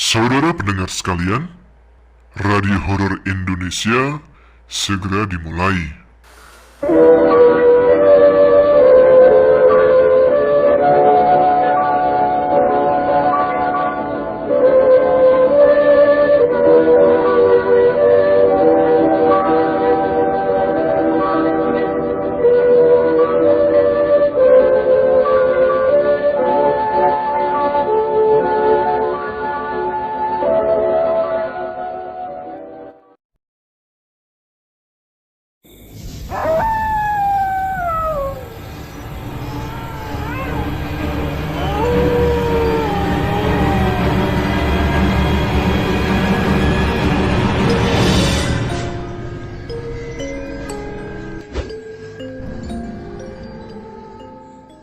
Saudara pendengar sekalian, Radio Horor Indonesia segera dimulai.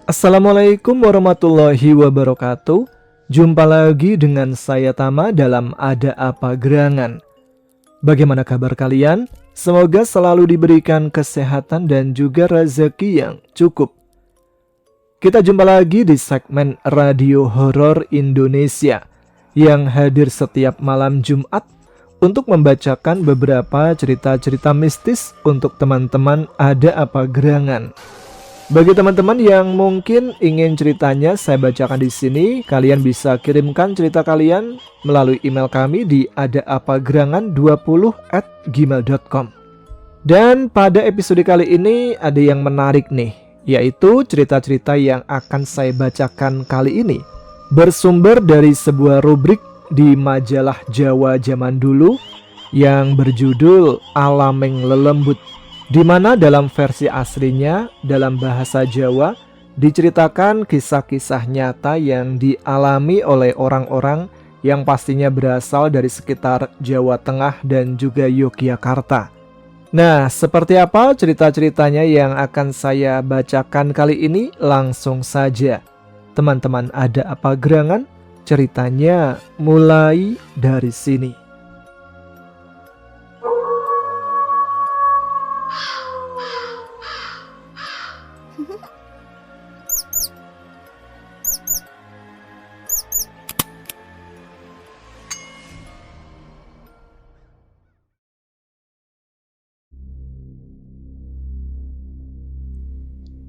Assalamualaikum warahmatullahi wabarakatuh. Jumpa lagi dengan saya Tama dalam Ada Apa Gerangan. Bagaimana kabar kalian? Semoga selalu diberikan kesehatan dan juga rezeki yang cukup. Kita jumpa lagi di segmen Radio Horor Indonesia yang hadir setiap malam Jumat untuk membacakan beberapa cerita-cerita mistis untuk teman-teman Ada Apa Gerangan. Bagi teman-teman yang mungkin ingin ceritanya saya bacakan di sini, kalian bisa kirimkan cerita kalian melalui email kami di adaapagerangan20@gmail.com. Dan pada episode kali ini ada yang menarik nih, yaitu cerita-cerita yang akan saya bacakan kali ini bersumber dari sebuah rubrik di majalah Jawa zaman dulu yang berjudul Alameng Lelembut, di mana dalam versi aslinya dalam bahasa Jawa diceritakan kisah-kisah nyata yang dialami oleh orang-orang yang pastinya berasal dari sekitar Jawa Tengah dan juga Yogyakarta. Nah, seperti apa cerita-ceritanya yang akan saya bacakan kali ini? Langsung saja, teman-teman Ada Apa Gerangan, ceritanya mulai dari sini.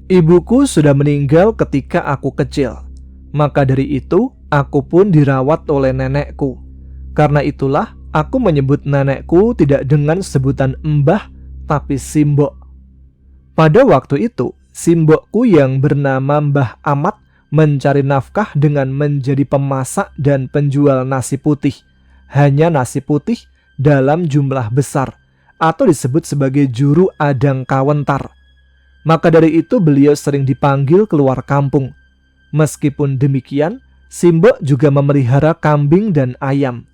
Ibuku sudah meninggal ketika aku kecil. Maka dari itu, aku pun dirawat oleh nenekku. Karena itulah, aku menyebut nenekku tidak dengan sebutan mbah, tapi simbok. Pada waktu itu, simbokku yang bernama Mbah Amat mencari nafkah dengan menjadi pemasak dan penjual nasi putih. Hanya nasi putih dalam jumlah besar, atau disebut sebagai juru adang kawentar. Maka dari itu beliau sering dipanggil keluar kampung. Meskipun demikian, simbok juga memelihara kambing dan ayam.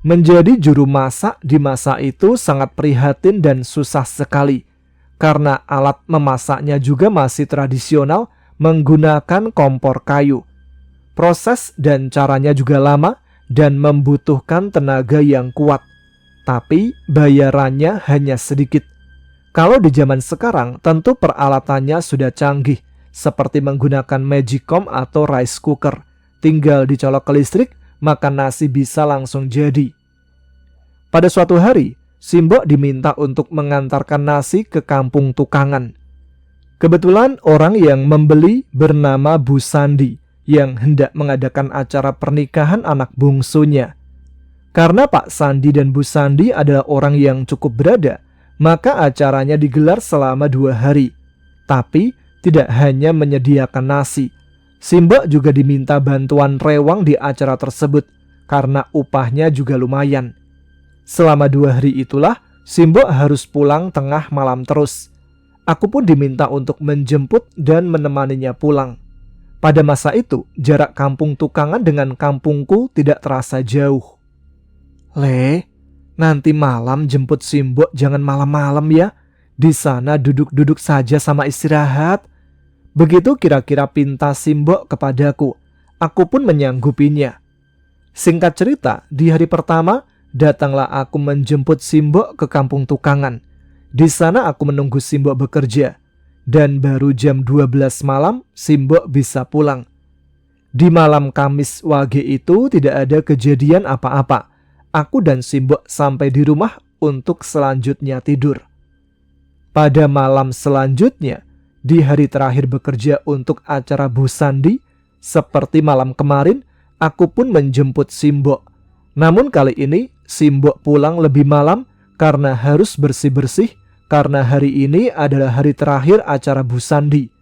Menjadi juru masak di masa itu sangat prihatin dan susah sekali, karena alat memasaknya juga masih tradisional menggunakan kompor kayu. Proses dan caranya juga lama dan membutuhkan tenaga yang kuat, tapi bayarannya hanya sedikit. Kalau di zaman sekarang, tentu peralatannya sudah canggih, seperti menggunakan magicom atau rice cooker. Tinggal dicolok ke listrik, maka nasi bisa langsung jadi. Pada suatu hari, simbok diminta untuk mengantarkan nasi ke kampung tukangan. Kebetulan orang yang membeli bernama Bu Sandi, yang hendak mengadakan acara pernikahan anak bungsunya. Karena Pak Sandi dan Bu Sandi adalah orang yang cukup berada, maka acaranya digelar selama 2 hari. Tapi tidak hanya menyediakan nasi, simbok juga diminta bantuan rewang di acara tersebut, karena upahnya juga lumayan. Selama 2 hari itulah, simbok harus pulang tengah malam terus. Aku pun diminta untuk menjemput dan menemaninya pulang. Pada masa itu, jarak kampung tukangan dengan kampungku tidak terasa jauh. Nanti malam jemput simbok jangan malam-malam ya. Di sana duduk-duduk saja sama istirahat. Begitu kira-kira pinta simbok kepadaku. Aku pun menyanggupinya. Singkat cerita, di hari pertama, datanglah aku menjemput simbok ke kampung tukangan. Di sana aku menunggu simbok bekerja. Dan baru jam 12 malam, simbok bisa pulang. Di malam Kamis Wage itu tidak ada kejadian apa-apa. Aku dan Simbok sampai di rumah untuk selanjutnya tidur. Pada malam selanjutnya, di hari terakhir bekerja untuk acara Bu Sandi, seperti malam kemarin, aku pun menjemput Simbok. Namun kali ini Simbok pulang lebih malam karena harus bersih-bersih, karena hari ini adalah hari terakhir acara Bu Sandi.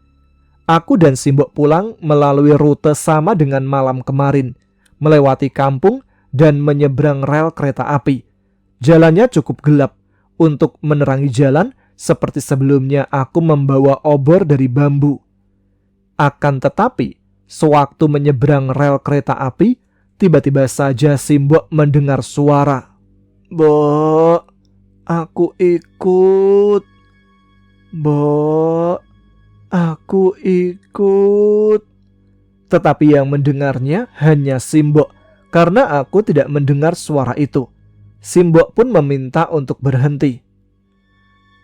Aku dan Simbok pulang melalui rute sama dengan malam kemarin, melewati kampung dan menyeberang rel kereta api. Jalannya cukup gelap. Untuk menerangi jalan, seperti sebelumnya aku membawa obor dari bambu. Akan tetapi, sewaktu menyeberang rel kereta api, tiba-tiba saja Simbok mendengar suara. "Mbok, aku ikut. Mbok, aku ikut." Tetapi yang mendengarnya hanya Simbok, karena aku tidak mendengar suara itu. Simbok pun meminta untuk berhenti.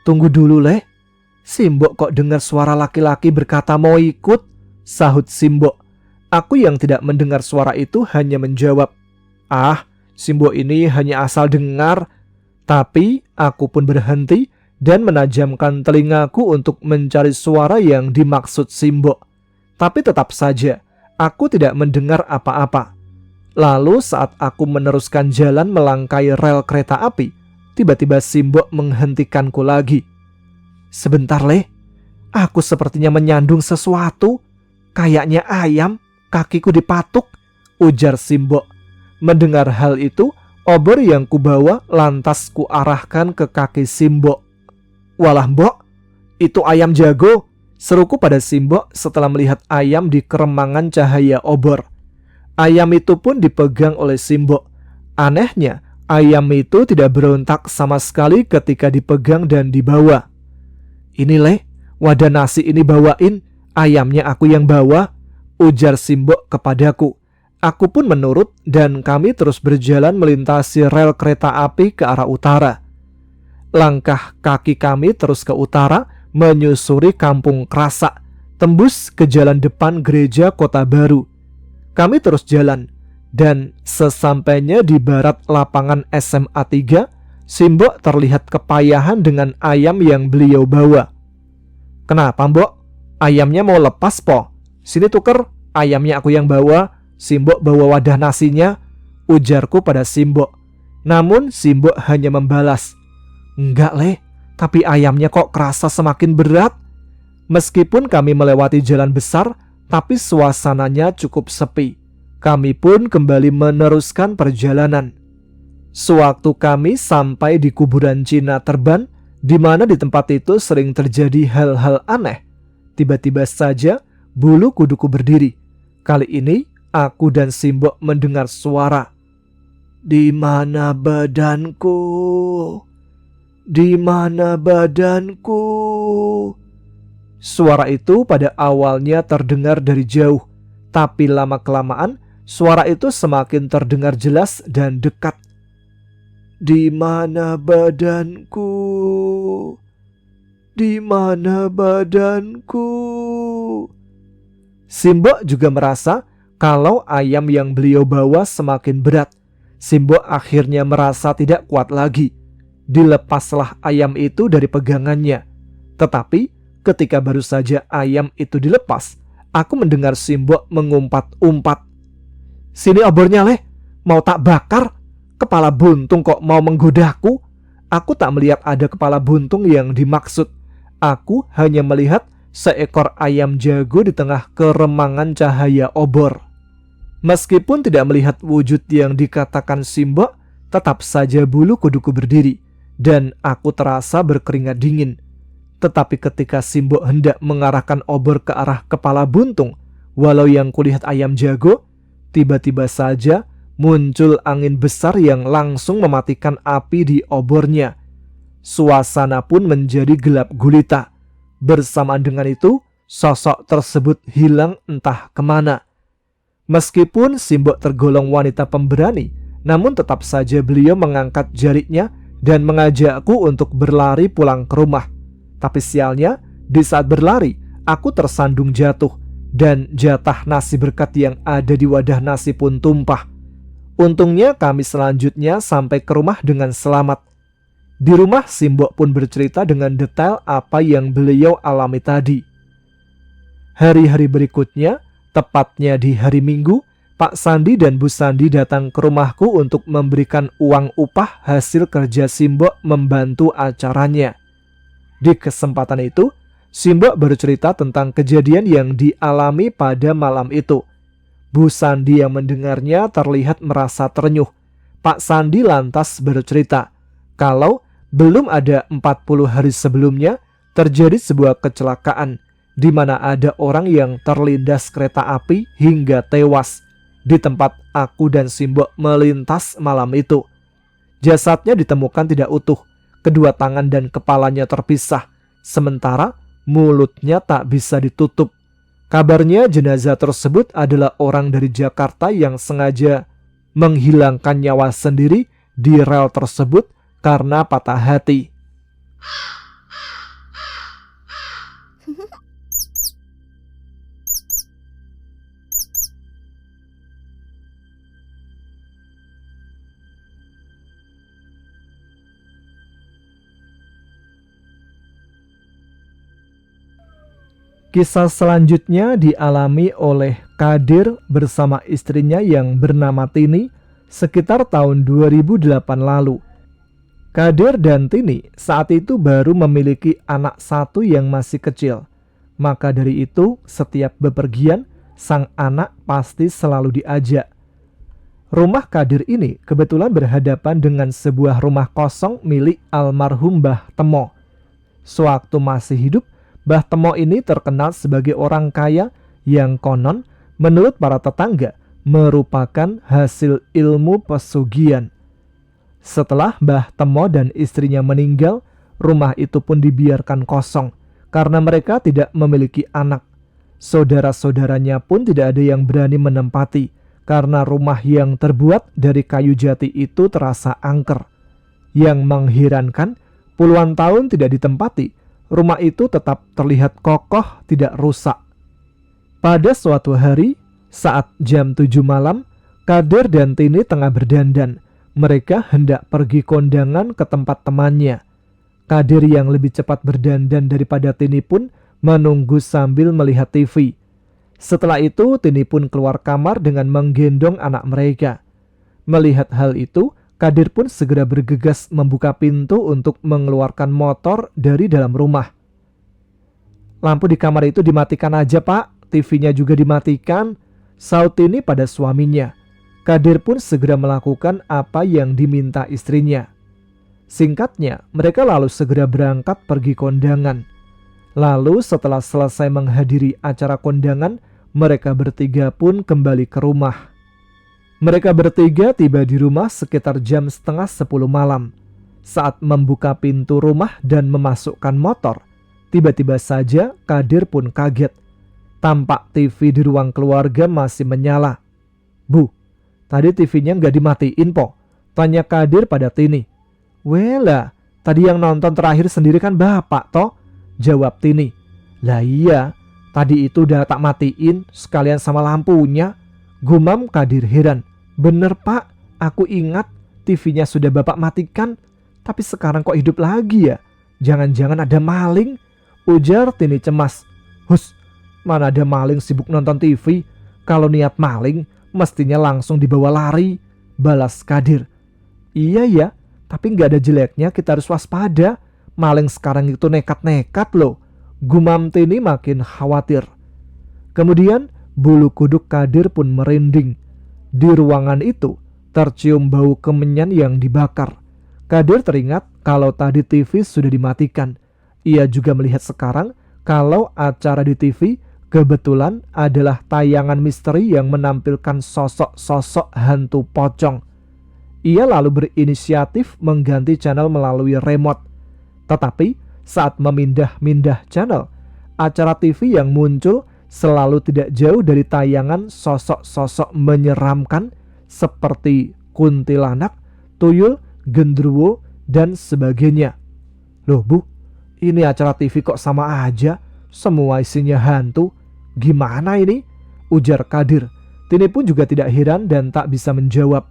"Tunggu dulu, Leh. Simbok kok dengar suara laki-laki berkata mau ikut?" sahut Simbok. Aku yang tidak mendengar suara itu hanya menjawab, "Ah, Simbok ini hanya asal dengar." Tapi aku pun berhenti dan menajamkan telingaku untuk mencari suara yang dimaksud Simbok. Tapi tetap saja, aku tidak mendengar apa-apa. Lalu saat aku meneruskan jalan melangkai rel kereta api, tiba-tiba Simbok menghentikanku lagi. "Sebentar, Leh. Aku sepertinya menyandung sesuatu. Kayaknya ayam, kakiku dipatuk," ujar Simbok. Mendengar hal itu, obor yang kubawa lantas kuarahkan ke kaki Simbok. "Walah, Mbok, itu ayam jago," seruku pada Simbok setelah melihat ayam di keremangan cahaya obor. Ayam itu pun dipegang oleh Simbok. Anehnya, ayam itu tidak berontak sama sekali ketika dipegang dan dibawa. "Ini, Leh, wadah nasi ini bawain, ayamnya aku yang bawa," ujar Simbok kepadaku. Aku pun menurut dan kami terus berjalan melintasi rel kereta api ke arah utara. Langkah kaki kami terus ke utara, menyusuri kampung Krasa, tembus ke jalan depan gereja Kota Baru. Kami terus jalan, dan sesampainya di barat lapangan SMA 3, Simbok terlihat kepayahan dengan ayam yang beliau bawa. "Kenapa, Mbok? Ayamnya mau lepas, po? Sini tuker, ayamnya aku yang bawa, Simbok bawa wadah nasinya," ujarku pada Simbok. Namun Simbok hanya membalas, "Enggak, Leh, tapi ayamnya kok kerasa semakin berat." Meskipun kami melewati jalan besar, tapi suasananya cukup sepi. Kami pun kembali meneruskan perjalanan. Sewaktu kami sampai di kuburan Cina Terban, di mana di tempat itu sering terjadi hal-hal aneh, tiba-tiba saja bulu kuduku berdiri. Kali ini aku dan Simbok mendengar suara. "Di mana badanku? Di mana badanku?" Suara itu pada awalnya terdengar dari jauh, tapi lama-kelamaan suara itu semakin terdengar jelas dan dekat. "Di mana badanku? Di mana badanku?" Simbok juga merasa kalau ayam yang beliau bawa semakin berat. Simbok akhirnya merasa tidak kuat lagi. Dilepaslah ayam itu dari pegangannya. Tetapi ketika baru saja ayam itu dilepas, aku mendengar Simbok mengumpat-umpat. "Sini obornya, Leh, mau tak bakar? Kepala buntung kok mau menggodaku?" Aku tak melihat ada kepala buntung yang dimaksud. Aku hanya melihat seekor ayam jago di tengah keremangan cahaya obor. Meskipun tidak melihat wujud yang dikatakan Simbok, tetap saja bulu kuduku berdiri, dan aku terasa berkeringat dingin. Tetapi ketika Simbok hendak mengarahkan obor ke arah kepala buntung, walau yang kulihat ayam jago, tiba-tiba saja muncul angin besar yang langsung mematikan api di obornya. Suasana pun menjadi gelap gulita. Bersamaan dengan itu, sosok tersebut hilang entah kemana. Meskipun Simbok tergolong wanita pemberani, namun tetap saja beliau mengangkat jarinya dan mengajakku untuk berlari pulang ke rumah. Tapi sialnya, di saat berlari, aku tersandung jatuh dan jatah nasi berkat yang ada di wadah nasi pun tumpah. Untungnya kami selanjutnya sampai ke rumah dengan selamat. Di rumah Simbok pun bercerita dengan detail apa yang beliau alami tadi. Hari-hari berikutnya, tepatnya di hari Minggu, Pak Sandi dan Bu Sandi datang ke rumahku untuk memberikan uang upah hasil kerja Simbok membantu acaranya. Di kesempatan itu, Simbok bercerita tentang kejadian yang dialami pada malam itu. Bu Sandi yang mendengarnya terlihat merasa terenyuh. Pak Sandi lantas bercerita kalau belum ada 40 hari sebelumnya terjadi sebuah kecelakaan di mana ada orang yang terlindas kereta api hingga tewas di tempat aku dan Simbok melintas malam itu. Jasadnya ditemukan tidak utuh, kedua tangan dan kepalanya terpisah, sementara mulutnya tak bisa ditutup. Kabarnya jenazah tersebut adalah orang dari Jakarta yang sengaja menghilangkan nyawa sendiri di rel tersebut karena patah hati. Kisah selanjutnya dialami oleh Kadir bersama istrinya yang bernama Tini sekitar tahun 2008 lalu. Kadir dan Tini saat itu baru memiliki anak satu yang masih kecil. Maka dari itu, setiap bepergian, sang anak pasti selalu diajak. Rumah Kadir ini kebetulan berhadapan dengan sebuah rumah kosong milik almarhum Mbah Temo. Sewaktu masih hidup, Mbah Temo ini terkenal sebagai orang kaya yang konon menurut para tetangga merupakan hasil ilmu pesugihan. Setelah Mbah Temo dan istrinya meninggal, rumah itu pun dibiarkan kosong karena mereka tidak memiliki anak. Saudara-saudaranya pun tidak ada yang berani menempati karena rumah yang terbuat dari kayu jati itu terasa angker. Yang mengherankan, puluhan tahun tidak ditempati, rumah itu tetap terlihat kokoh, tidak rusak. Pada suatu hari, saat jam 7 malam, Kadir dan Tini tengah berdandan. Mereka hendak pergi kondangan ke tempat temannya. Kadir yang lebih cepat berdandan daripada Tini pun menunggu sambil melihat TV. Setelah itu, Tini pun keluar kamar dengan menggendong anak mereka. Melihat hal itu, Kadir pun segera bergegas membuka pintu untuk mengeluarkan motor dari dalam rumah. "Lampu di kamar itu dimatikan aja, Pak. TV-nya juga dimatikan," saut Tini pada suaminya. Kadir pun segera melakukan apa yang diminta istrinya. Singkatnya, mereka lalu segera berangkat pergi kondangan. Lalu setelah selesai menghadiri acara kondangan, mereka bertiga pun kembali ke rumah. Mereka bertiga tiba di rumah sekitar jam setengah 10 malam. Saat membuka pintu rumah dan memasukkan motor, tiba-tiba saja Kadir pun kaget. Tampak TV di ruang keluarga masih menyala. "Bu, tadi TV-nya nggak dimatiin, Po?" tanya Kadir pada Tini. "Wela, tadi yang nonton terakhir sendiri kan Bapak, toh?" jawab Tini. "Lah iya, tadi itu udah tak matiin sekalian sama lampunya," gumam Kadir heran. "Bener, Pak, aku ingat TV-nya sudah Bapak matikan, tapi sekarang kok hidup lagi ya? Jangan-jangan ada maling?" ujar Tini cemas. "Hus, mana ada maling sibuk nonton TV? Kalau niat maling, mestinya langsung dibawa lari," balas Kadir. "Iya ya, tapi nggak ada jeleknya kita harus waspada. Maling sekarang itu nekat-nekat loh," gumam Tini makin khawatir. Kemudian bulu kuduk Kadir pun merinding. Di ruangan itu tercium bau kemenyan yang dibakar. Kadir teringat kalau tadi TV sudah dimatikan. Ia juga melihat sekarang kalau acara di TV kebetulan adalah tayangan misteri yang menampilkan sosok-sosok hantu pocong. Ia lalu berinisiatif mengganti channel melalui remote. Tetapi saat memindah-mindah channel, acara TV yang muncul selalu tidak jauh dari tayangan sosok-sosok menyeramkan seperti kuntilanak, tuyul, genderuwo, dan sebagainya. "Loh Bu, ini acara TV kok sama aja, semua isinya hantu," Gimana ini? Ujar Kadir. Tini pun juga tidak heran dan tak bisa menjawab.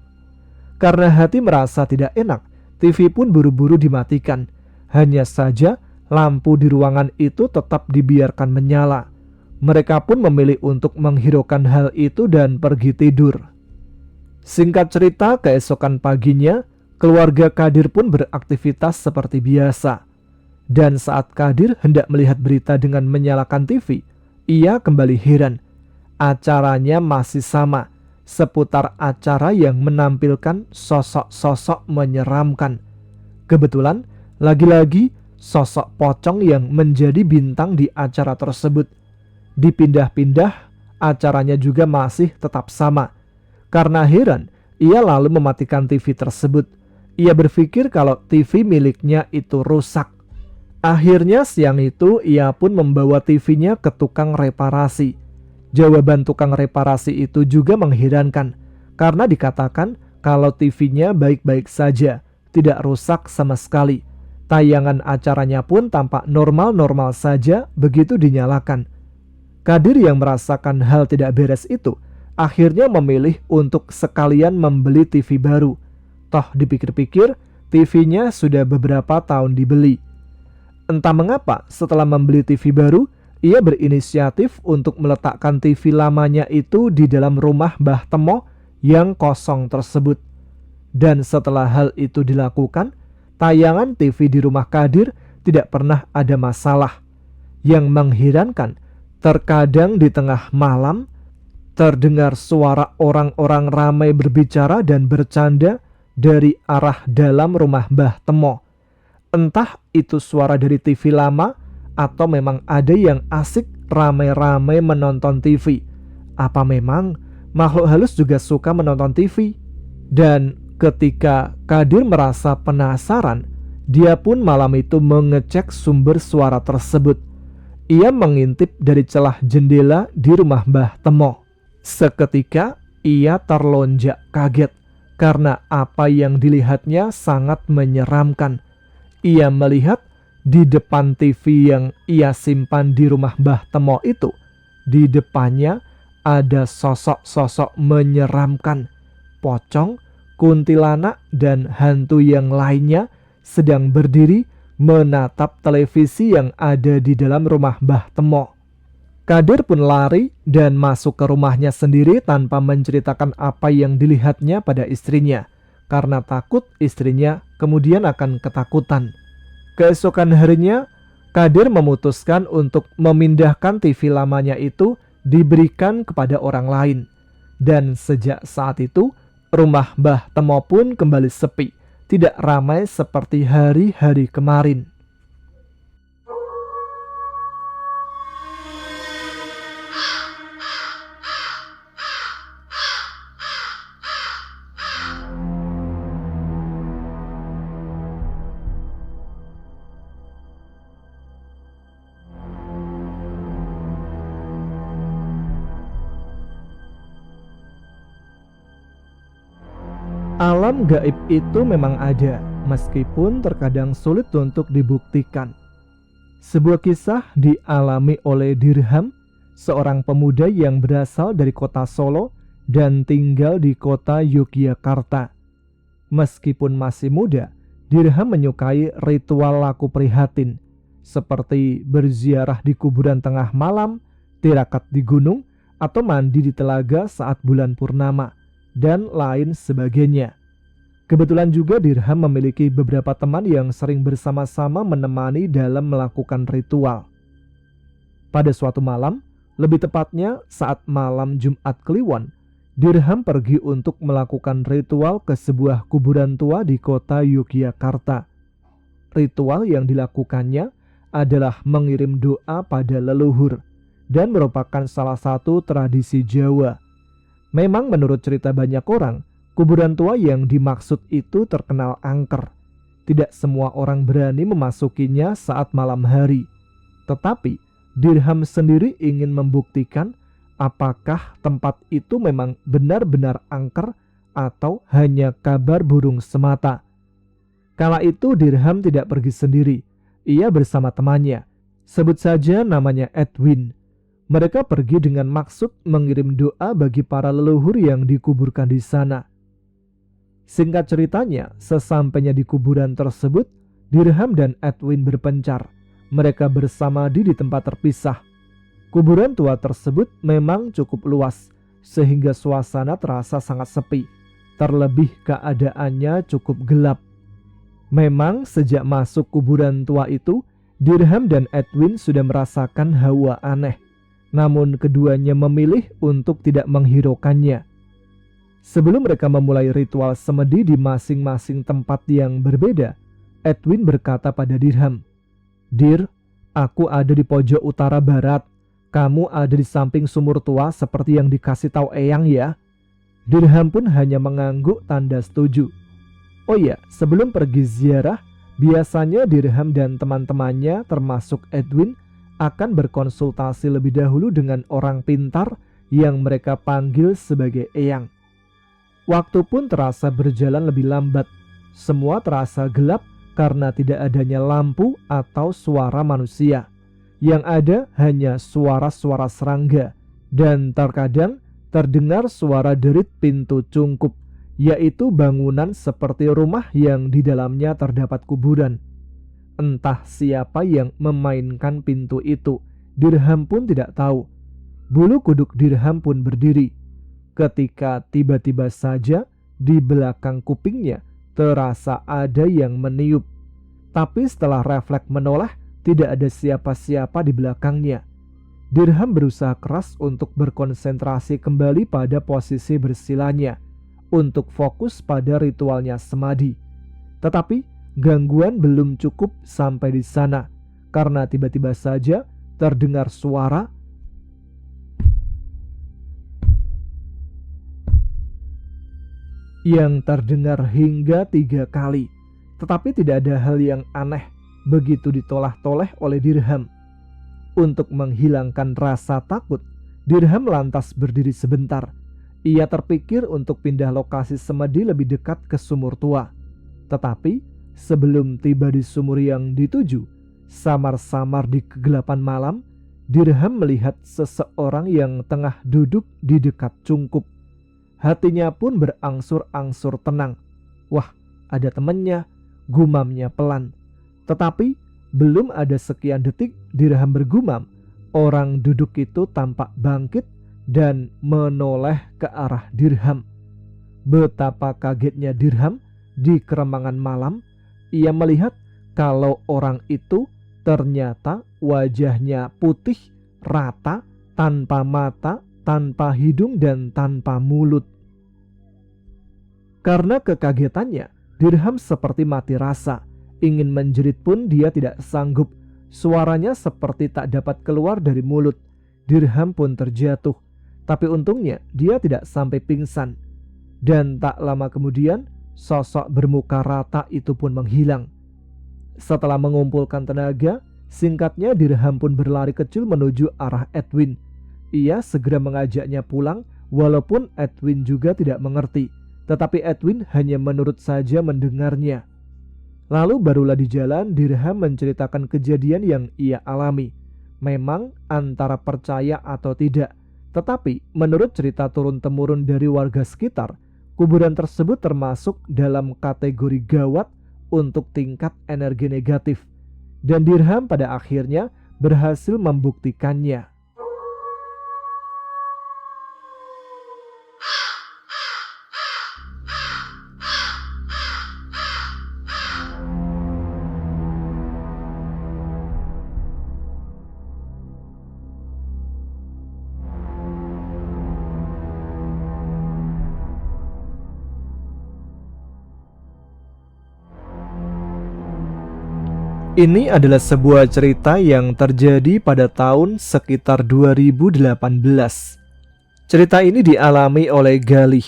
Karena hati merasa tidak enak, TV pun buru-buru dimatikan. Hanya saja lampu di ruangan itu tetap dibiarkan menyala. Mereka pun memilih untuk menghiraukan hal itu dan pergi tidur. Singkat cerita, keesokan paginya, keluarga Kadir pun beraktivitas seperti biasa. Dan saat Kadir hendak melihat berita dengan menyalakan TV, ia kembali heran. Acaranya masih sama, seputar acara yang menampilkan sosok-sosok menyeramkan. Kebetulan, lagi-lagi sosok pocong yang menjadi bintang di acara tersebut. Dipindah-pindah, acaranya juga masih tetap sama. Karena heran, ia lalu mematikan TV tersebut. Ia berpikir kalau TV miliknya itu rusak. Akhirnya siang itu ia pun membawa TV-nya ke tukang reparasi. Jawaban tukang reparasi itu juga mengherankan, karena dikatakan kalau TV-nya baik-baik saja, tidak rusak sama sekali. Tayangan acaranya pun tampak normal-normal saja begitu dinyalakan. Kadir yang merasakan hal tidak beres itu, akhirnya memilih untuk sekalian membeli TV baru. Toh dipikir-pikir, TV-nya sudah beberapa tahun dibeli. Entah mengapa setelah membeli TV baru, ia berinisiatif untuk meletakkan TV lamanya itu di dalam rumah Mbah Temo yang kosong tersebut. Dan setelah hal itu dilakukan, tayangan TV di rumah Kadir tidak pernah ada masalah. Yang mengherankan, terkadang di tengah malam terdengar suara orang-orang ramai berbicara dan bercanda dari arah dalam rumah Mbah Temo. Entah itu suara dari TV lama atau memang ada yang asik ramai-ramai menonton TV. Apa memang makhluk halus juga suka menonton TV? Dan ketika Kadir merasa penasaran, dia pun malam itu mengecek sumber suara tersebut. Ia mengintip dari celah jendela di rumah Mbah Temo. Seketika ia terlonjak kaget karena apa yang dilihatnya sangat menyeramkan. Ia melihat di depan TV yang ia simpan di rumah Mbah Temo itu, di depannya ada sosok-sosok menyeramkan. Pocong, kuntilanak, dan hantu yang lainnya sedang berdiri menatap televisi yang ada di dalam rumah Mbah Temo. Kadir pun lari dan masuk ke rumahnya sendiri tanpa menceritakan apa yang dilihatnya pada istrinya, karena takut istrinya kemudian akan ketakutan. Keesokan harinya, Kadir memutuskan untuk memindahkan TV lamanya itu diberikan kepada orang lain. Dan sejak saat itu, rumah Mbah Temo pun kembali sepi, tidak ramai seperti hari-hari kemarin. Alam gaib itu memang ada, meskipun terkadang sulit untuk dibuktikan. Sebuah kisah dialami oleh Dirham, seorang pemuda yang berasal dari kota Solo dan tinggal di kota Yogyakarta. Meskipun masih muda, Dirham menyukai ritual laku prihatin, seperti berziarah di kuburan tengah malam, tirakat di gunung, atau mandi di telaga saat bulan purnama, dan lain sebagainya. Kebetulan juga Dirham memiliki beberapa teman yang sering bersama-sama menemani dalam melakukan ritual. Pada suatu malam, lebih tepatnya saat malam Jumat Kliwon, Dirham pergi untuk melakukan ritual ke sebuah kuburan tua di kota Yogyakarta. Ritual yang dilakukannya adalah mengirim doa pada leluhur dan merupakan salah satu tradisi Jawa. Memang menurut cerita banyak orang, kuburan tua yang dimaksud itu terkenal angker. Tidak semua orang berani memasukinya saat malam hari. Tetapi Dirham sendiri ingin membuktikan apakah tempat itu memang benar-benar angker atau hanya kabar burung semata. Kala itu Dirham tidak pergi sendiri. Ia bersama temannya. Sebut saja namanya Edwin. Mereka pergi dengan maksud mengirim doa bagi para leluhur yang dikuburkan di sana. Singkat ceritanya, sesampainya di kuburan tersebut, Dirham dan Edwin berpencar. Mereka bersamadi di tempat terpisah. Kuburan tua tersebut memang cukup luas, sehingga suasana terasa sangat sepi. Terlebih keadaannya cukup gelap. Memang sejak masuk kuburan tua itu, Dirham dan Edwin sudah merasakan hawa aneh. Namun keduanya memilih untuk tidak menghiraukannya. Sebelum mereka memulai ritual semedi di masing-masing tempat yang berbeda, Edwin berkata pada Dirham, "Dir, aku ada di pojok utara barat. Kamu ada di samping sumur tua seperti yang dikasih tahu Eyang ya." Dirham pun hanya mengangguk tanda setuju. Oh iya, sebelum pergi ziarah, biasanya Dirham dan teman-temannya termasuk Edwin akan berkonsultasi lebih dahulu dengan orang pintar yang mereka panggil sebagai Eyang. Waktu pun terasa berjalan lebih lambat. Semua terasa gelap karena tidak adanya lampu atau suara manusia. Yang ada hanya suara-suara serangga, dan terkadang terdengar suara derit pintu cungkup, yaitu bangunan seperti rumah yang di dalamnya terdapat kuburan. Entah siapa yang memainkan pintu itu, Dirham pun tidak tahu. Bulu kuduk Dirham pun berdiri. Ketika tiba-tiba saja di belakang kupingnya terasa ada yang meniup. Tapi setelah refleks menoleh, tidak ada siapa-siapa di belakangnya. Dirham berusaha keras untuk berkonsentrasi kembali pada posisi bersilanya, untuk fokus pada ritualnya semadi. Tetapi gangguan belum cukup sampai di sana, karena tiba-tiba saja terdengar suara yang terdengar hingga 3 kali. Tetapi tidak ada hal yang aneh begitu ditolah-toleh oleh Dirham. Untuk menghilangkan rasa takut, Dirham lantas berdiri sebentar. Ia terpikir untuk pindah lokasi semedi lebih dekat ke sumur tua. Tetapi sebelum tiba di sumur yang dituju, samar-samar di kegelapan malam, Dirham melihat seseorang yang tengah duduk di dekat cungkup. Hatinya pun berangsur-angsur tenang. Wah, ada temannya, gumamnya pelan. Tetapi belum ada sekian detik Dirham bergumam, orang duduk itu tampak bangkit dan menoleh ke arah Dirham. Betapa kagetnya Dirham di keremangan malam. Ia melihat kalau orang itu ternyata wajahnya putih, rata, tanpa mata, tanpa hidung, dan tanpa mulut. Karena kekagetannya, Dirham seperti mati rasa. Ingin menjerit pun dia tidak sanggup. Suaranya seperti tak dapat keluar dari mulut. Dirham pun terjatuh. Tapi untungnya dia tidak sampai pingsan. Dan tak lama kemudian, sosok bermuka rata itu pun menghilang. Setelah mengumpulkan tenaga, singkatnya Dirham pun berlari kecil menuju arah Edwin. Ia segera mengajaknya pulang, walaupun Edwin juga tidak mengerti. Tetapi Edwin hanya menurut saja mendengarnya. Lalu barulah di jalan Dirham menceritakan kejadian yang ia alami. Memang antara percaya atau tidak, tetapi menurut cerita turun-temurun dari warga sekitar, kuburan tersebut termasuk dalam kategori gawat untuk tingkat energi negatif. Dan Dirham pada akhirnya berhasil membuktikannya. Ini adalah sebuah cerita yang terjadi pada tahun sekitar 2018. Cerita ini dialami oleh Galih.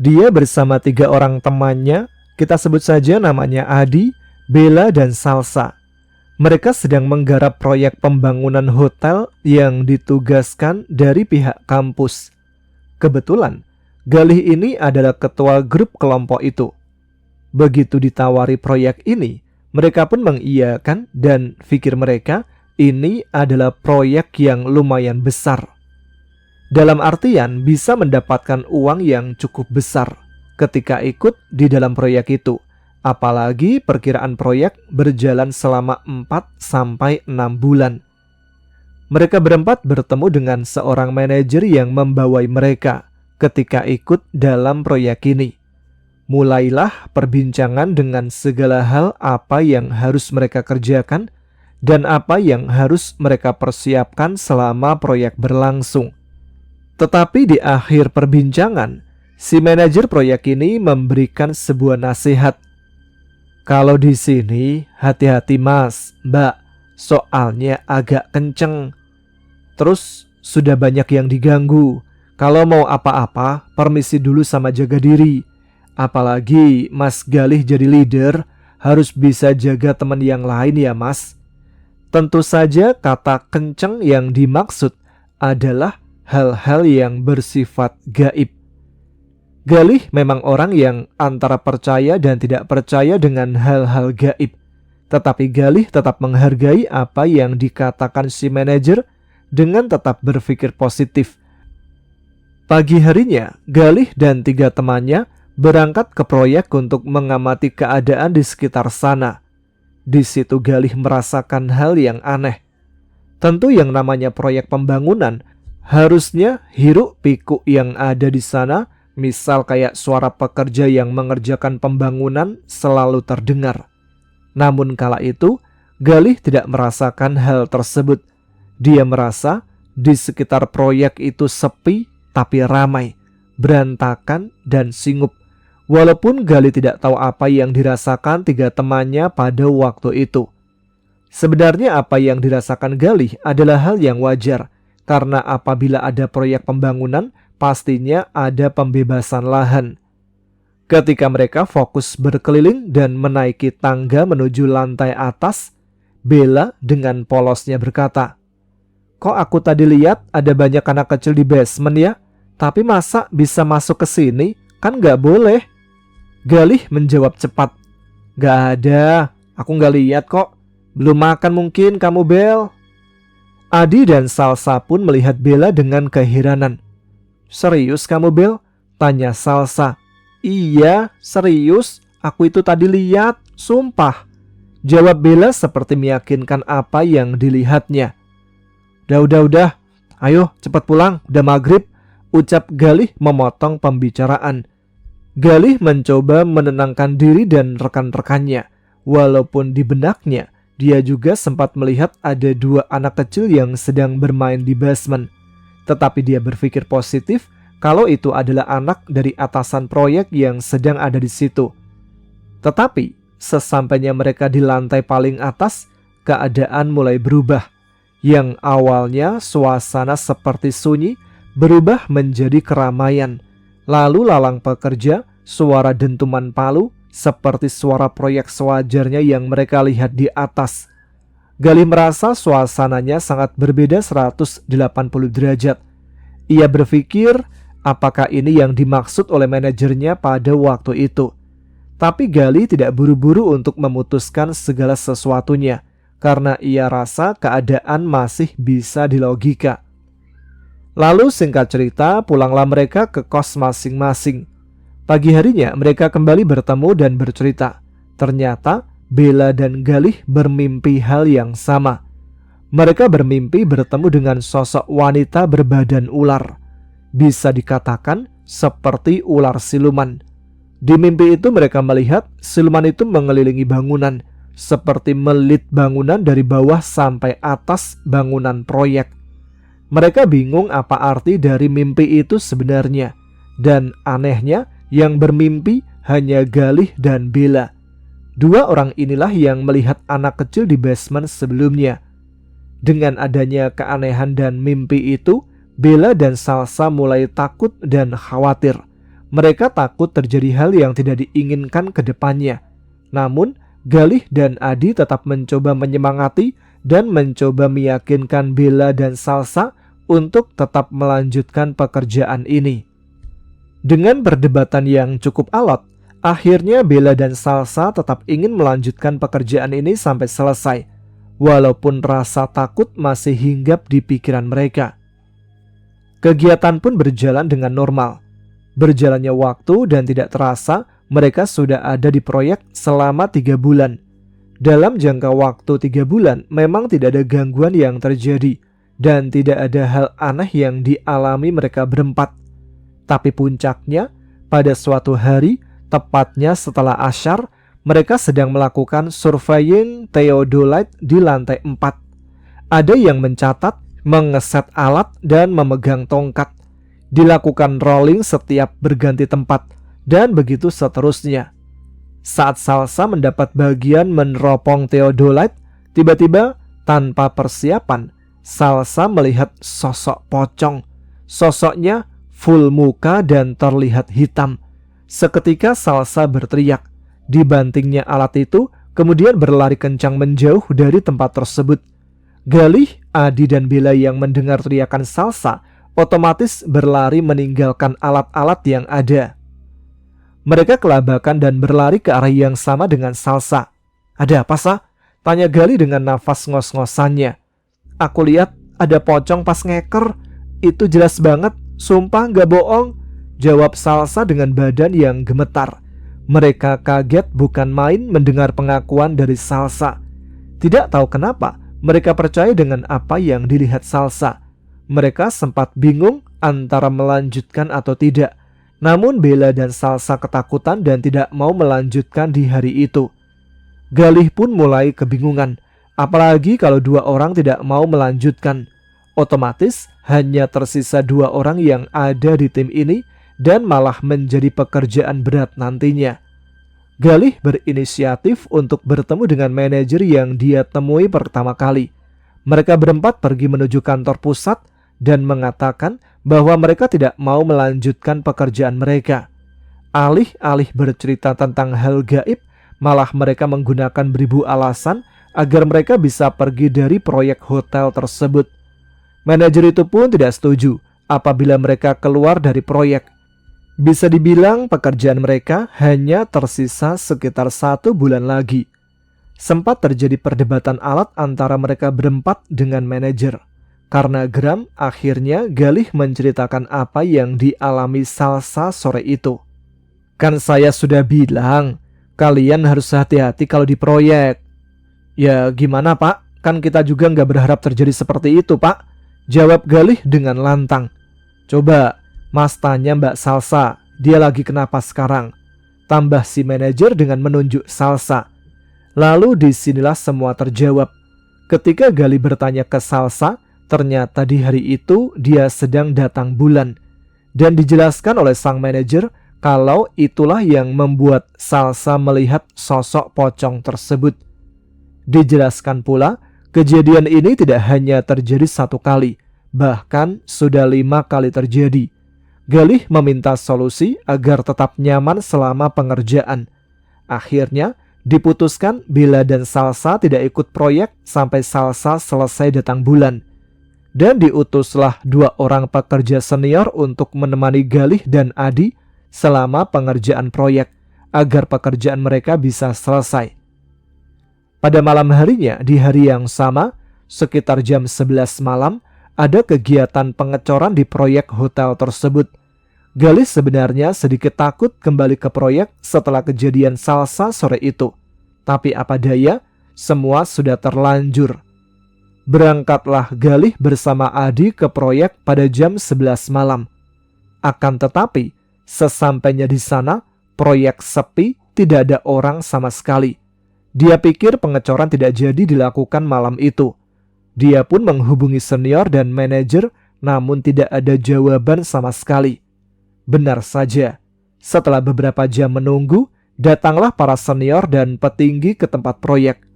Dia bersama 3 orang temannya, kita sebut saja namanya Adi, Bella, dan Salsa. Mereka sedang menggarap proyek pembangunan hotel yang ditugaskan dari pihak kampus. Kebetulan, Galih ini adalah ketua grup kelompok itu. Begitu ditawari proyek ini, mereka pun mengiyakan dan pikir mereka ini adalah proyek yang lumayan besar. Dalam artian bisa mendapatkan uang yang cukup besar ketika ikut di dalam proyek itu. Apalagi perkiraan proyek berjalan selama 4-6 bulan. Mereka berempat bertemu dengan seorang manajer yang membawai mereka ketika ikut dalam proyek ini. Mulailah perbincangan dengan segala hal apa yang harus mereka kerjakan dan apa yang harus mereka persiapkan selama proyek berlangsung. Tetapi di akhir perbincangan, si manajer proyek ini memberikan sebuah nasihat. Kalau di sini hati-hati mas, mbak, soalnya agak kenceng. Terus sudah banyak yang diganggu. Kalau mau apa-apa, permisi dulu sama jaga diri. Apalagi Mas Galih jadi leader, harus bisa jaga teman yang lain ya mas. Tentu saja kata kenceng yang dimaksud adalah hal-hal yang bersifat gaib. Galih memang orang yang antara percaya dan tidak percaya dengan hal-hal gaib. Tetapi Galih tetap menghargai apa yang dikatakan si manajer dengan tetap berpikir positif. Pagi harinya, Galih dan 3 temannya berangkat ke proyek untuk mengamati keadaan di sekitar sana. Di situ Galih merasakan hal yang aneh. Tentu yang namanya proyek pembangunan, harusnya hiruk pikuk yang ada di sana, misal kayak suara pekerja yang mengerjakan pembangunan selalu terdengar. Namun kala itu, Galih tidak merasakan hal tersebut. Dia merasa di sekitar proyek itu sepi tapi ramai, berantakan dan singup. Walaupun Galih tidak tahu apa yang dirasakan 3 temannya pada waktu itu. Sebenarnya apa yang dirasakan Galih adalah hal yang wajar, karena apabila ada proyek pembangunan, pastinya ada pembebasan lahan. Ketika mereka fokus berkeliling dan menaiki tangga menuju lantai atas, Bella dengan polosnya berkata, "Kok aku tadi lihat ada banyak anak kecil di basement ya? Tapi masa bisa masuk ke sini? Kan gak boleh." Galih menjawab cepat, "Gak ada, aku gak lihat kok. Belum makan mungkin kamu, Bel." Adi dan Salsa pun melihat Bella dengan keheranan. "Serius kamu, Bel?" tanya Salsa. "Iya, serius. Aku itu tadi lihat, sumpah," jawab Bella seperti meyakinkan apa yang dilihatnya. Udah. Ayo cepat pulang, udah maghrib," ucap Galih memotong pembicaraan. Galih mencoba menenangkan diri dan rekan-rekannya. Walaupun di benaknya, dia juga sempat melihat ada 2 anak kecil yang sedang bermain di basement. Tetapi dia berpikir positif kalau itu adalah anak dari atasan proyek yang sedang ada di situ. Tetapi sesampainya mereka di lantai paling atas, keadaan mulai berubah. Yang awalnya suasana seperti sunyi berubah menjadi keramaian. Lalu lalang pekerja, suara dentuman palu, seperti suara proyek sewajarnya yang mereka lihat di atas. Galih merasa suasananya sangat berbeda 180 derajat. Ia berpikir apakah ini yang dimaksud oleh manajernya pada waktu itu. Tapi Galih tidak buru-buru untuk memutuskan segala sesuatunya, karena ia rasa keadaan masih bisa dilogika. Lalu singkat cerita, pulanglah mereka ke kos masing-masing. Pagi harinya mereka kembali bertemu dan bercerita. Ternyata Bella dan Galih bermimpi hal yang sama. Mereka bermimpi bertemu dengan sosok wanita berbadan ular. Bisa dikatakan seperti ular siluman. Di mimpi itu mereka melihat siluman itu mengelilingi bangunan, seperti melit bangunan dari bawah sampai atas bangunan proyek. Mereka bingung apa arti dari mimpi itu sebenarnya. Dan anehnya, yang bermimpi hanya Galih dan Bella. 2 orang inilah yang melihat anak kecil di basement sebelumnya. Dengan adanya keanehan dan mimpi itu, Bella dan Salsa mulai takut dan khawatir. Mereka takut terjadi hal yang tidak diinginkan ke depannya. Namun, Galih dan Adi tetap mencoba menyemangati dan mencoba meyakinkan Bella dan Salsa untuk tetap melanjutkan pekerjaan ini. Dengan perdebatan yang cukup alot, akhirnya Bella dan Salsa tetap ingin melanjutkan pekerjaan ini sampai selesai. walaupun rasa takut masih hinggap di pikiran mereka. Kegiatan pun berjalan dengan normal. Berjalannya waktu dan tidak terasa mereka sudah ada di proyek selama 3 bulan. Dalam jangka waktu 3 bulan memang tidak ada gangguan yang terjadi dan tidak ada hal aneh yang dialami mereka berempat. Tapi puncaknya, pada suatu hari, tepatnya setelah asyar, mereka sedang melakukan surveying theodolite di lantai 4. Ada yang mencatat, mengeset alat, dan memegang tongkat. Dilakukan rolling setiap berganti tempat, dan begitu seterusnya. Saat Salsa mendapat bagian meneropong theodolite, tiba-tiba tanpa persiapan, Salsa melihat sosok pocong. Sosoknya full muka dan terlihat hitam. Seketika Salsa berteriak. Dibantingnya alat itu, kemudian berlari kencang menjauh dari tempat tersebut. Galih, Adi, dan Bella yang mendengar teriakan Salsa otomatis berlari meninggalkan alat-alat yang ada. Mereka kelabakan dan berlari ke arah yang sama dengan Salsa. "Ada apa, Sa?" tanya Galih dengan nafas ngos-ngosannya. "Aku lihat ada pocong pas ngeker. Itu jelas banget, sumpah gak bohong," jawab Salsa dengan badan yang gemetar. Mereka kaget bukan main mendengar pengakuan dari Salsa. Tidak tahu kenapa mereka percaya dengan apa yang dilihat Salsa. Mereka sempat bingung antara melanjutkan atau tidak. Namun Bella dan Salsa ketakutan dan tidak mau melanjutkan di hari itu. Galih pun mulai kebingungan, apalagi kalau 2 orang tidak mau melanjutkan. Otomatis hanya tersisa 2 orang yang ada di tim ini dan malah menjadi pekerjaan berat nantinya. Galih berinisiatif untuk bertemu dengan manajer yang dia temui pertama kali. Mereka berempat pergi menuju kantor pusat dan mengatakan bahwa mereka tidak mau melanjutkan pekerjaan mereka. Alih-alih bercerita tentang hal gaib, malah mereka menggunakan beribu alasan agar mereka bisa pergi dari proyek hotel tersebut. Manajer itu pun tidak setuju apabila mereka keluar dari proyek. Bisa dibilang pekerjaan mereka hanya tersisa sekitar 1 bulan lagi. Sempat terjadi perdebatan alat antara mereka berempat dengan manajer. Karena geram, akhirnya Galih menceritakan apa yang dialami Salsa sore itu. "Kan saya sudah bilang, kalian harus hati-hati kalau di proyek." "Ya gimana, Pak? Kan kita juga nggak berharap terjadi seperti itu, Pak," jawab Galih dengan lantang. "Coba Mas tanya Mbak Salsa, dia lagi kenapa sekarang?" tambah si manajer dengan menunjuk Salsa. Lalu disinilah semua terjawab. Ketika Galih bertanya ke Salsa, ternyata di hari itu dia sedang datang bulan. Dan dijelaskan oleh sang manajer kalau itulah yang membuat Salsa melihat sosok pocong tersebut. Dijelaskan pula, kejadian ini tidak hanya terjadi 1 kali, bahkan sudah 5 kali terjadi. Galih meminta solusi agar tetap nyaman selama pengerjaan. Akhirnya diputuskan Bella dan Salsa tidak ikut proyek sampai Salsa selesai datang bulan. Dan diutuslah 2 orang pekerja senior untuk menemani Galih dan Adi selama pengerjaan proyek agar pekerjaan mereka bisa selesai. Pada malam harinya, di hari yang sama, sekitar jam 11 malam, ada kegiatan pengecoran di proyek hotel tersebut. Galih sebenarnya sedikit takut kembali ke proyek setelah kejadian Salsa sore itu. Tapi apa daya, semua sudah terlanjur. Berangkatlah Galih bersama Adi ke proyek pada jam 11 malam. Akan tetapi, sesampainya di sana, proyek sepi, tidak ada orang sama sekali. Dia pikir pengecoran tidak jadi dilakukan malam itu. Dia pun menghubungi senior dan manajer, namun tidak ada jawaban sama sekali. Benar saja, setelah beberapa jam menunggu, datanglah para senior dan petinggi ke tempat proyek.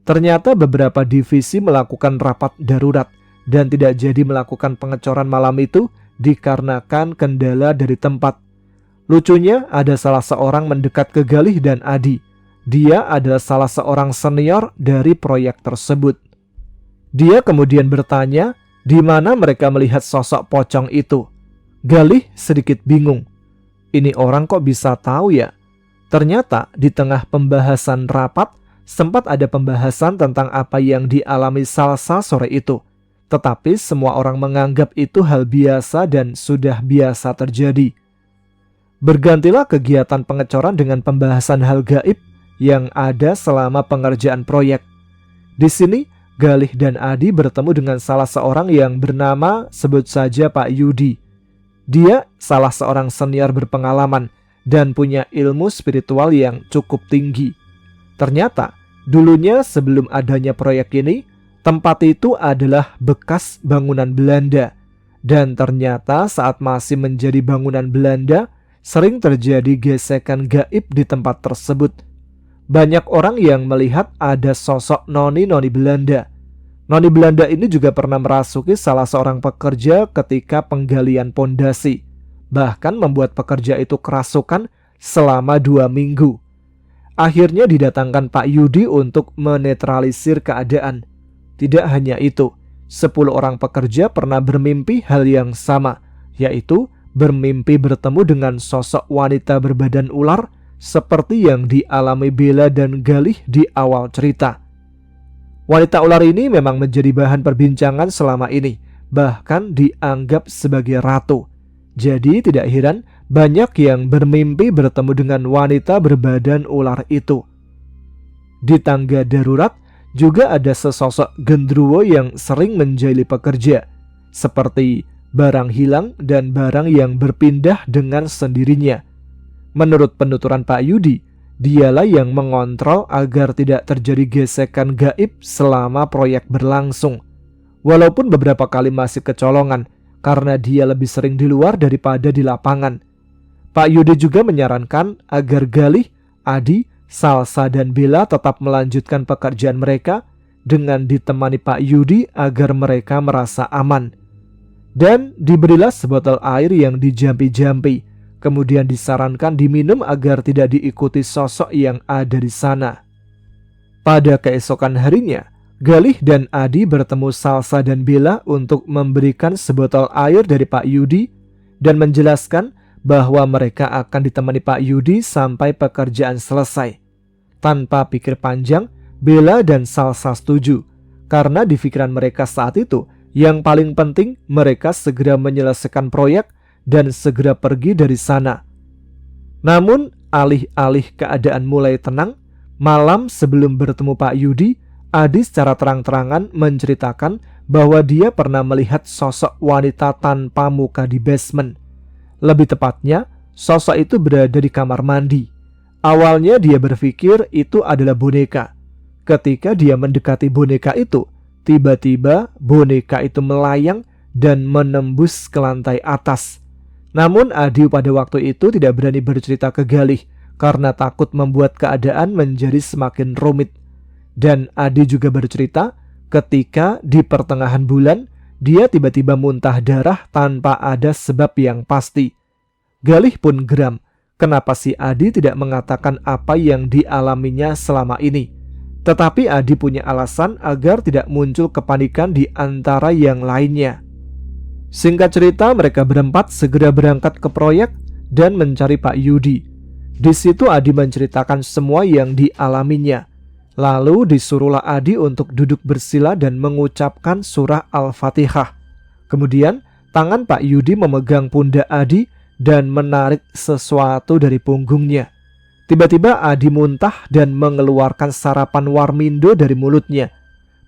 Ternyata beberapa divisi melakukan rapat darurat dan tidak jadi melakukan pengecoran malam itu dikarenakan kendala dari tempat. Lucunya, ada salah seorang mendekat ke Galih dan Adi. Dia adalah salah seorang senior dari proyek tersebut. Dia kemudian bertanya di mana mereka melihat sosok pocong itu. Galih sedikit bingung. Ini orang kok bisa tahu ya? Ternyata di tengah pembahasan rapat, sempat ada pembahasan tentang apa yang dialami Salsa sore itu. Tetapi semua orang menganggap itu hal biasa dan sudah biasa terjadi. Bergantilah kegiatan pengecoran dengan pembahasan hal gaib yang ada selama pengerjaan proyek. Di sini, Galih dan Adi bertemu dengan salah seorang yang bernama, sebut saja Pak Yudi. Dia salah seorang senior berpengalaman dan punya ilmu spiritual yang cukup tinggi. Ternyata, dulunya sebelum adanya proyek ini, tempat itu adalah bekas bangunan Belanda. Dan ternyata saat masih menjadi bangunan Belanda, sering terjadi gesekan gaib di tempat tersebut. Banyak orang yang melihat ada sosok noni-noni Belanda. Noni Belanda ini juga pernah merasuki salah seorang pekerja ketika penggalian pondasi. Bahkan membuat pekerja itu kerasukan selama 2 minggu. Akhirnya didatangkan Pak Yudi untuk menetralisir keadaan. Tidak hanya itu, 10 orang pekerja pernah bermimpi hal yang sama, yaitu bermimpi bertemu dengan sosok wanita berbadan ular seperti yang dialami Bella dan Galih di awal cerita. Wanita ular ini memang menjadi bahan perbincangan selama ini, bahkan dianggap sebagai ratu. Jadi tidak heran banyak yang bermimpi bertemu dengan wanita berbadan ular itu. Di tangga darurat juga ada sesosok gendruwo yang sering menjahili pekerja, seperti barang hilang dan barang yang berpindah dengan sendirinya. Menurut penuturan Pak Yudi, dialah yang mengontrol agar tidak terjadi gesekan gaib selama proyek berlangsung. Walaupun beberapa kali masih kecolongan karena dia lebih sering di luar daripada di lapangan. Pak Yudi juga menyarankan agar Galih, Adi, Salsa dan Bella tetap melanjutkan pekerjaan mereka dengan ditemani Pak Yudi agar mereka merasa aman. Dan diberilah sebotol air yang dijampi-jampi. Kemudian disarankan diminum agar tidak diikuti sosok yang ada di sana. Pada keesokan harinya, Galih dan Adi bertemu Salsa dan Bella untuk memberikan sebotol air dari Pak Yudi dan menjelaskan bahwa mereka akan ditemani Pak Yudi sampai pekerjaan selesai. Tanpa pikir panjang, Bella dan Salsa setuju, karena di pikiran mereka saat itu, yang paling penting mereka segera menyelesaikan proyek dan segera pergi dari sana. Namun, alih-alih keadaan mulai tenang, malam sebelum bertemu Pak Yudi, Adi secara terang-terangan menceritakan bahwa dia pernah melihat sosok wanita tanpa muka di basement. Lebih tepatnya, sosok itu berada di kamar mandi. Awalnya dia berpikir itu adalah boneka. Ketika dia mendekati boneka itu, tiba-tiba boneka itu melayang dan menembus ke lantai atas. Namun Adi pada waktu itu tidak berani bercerita ke Galih karena takut membuat keadaan menjadi semakin rumit. Dan Adi juga bercerita ketika di pertengahan bulan dia tiba-tiba muntah darah tanpa ada sebab yang pasti. Galih pun geram, kenapa si Adi tidak mengatakan apa yang dialaminya selama ini. Tetapi Adi punya alasan agar tidak muncul kepanikan di antara yang lainnya. Singkat cerita, mereka berempat segera berangkat ke proyek dan mencari Pak Yudi. Di situ Adi menceritakan semua yang dialaminya. Lalu disuruhlah Adi untuk duduk bersila dan mengucapkan surah Al-Fatihah. Kemudian tangan Pak Yudi memegang pundak Adi dan menarik sesuatu dari punggungnya. Tiba-tiba Adi muntah dan mengeluarkan sarapan warmindo dari mulutnya.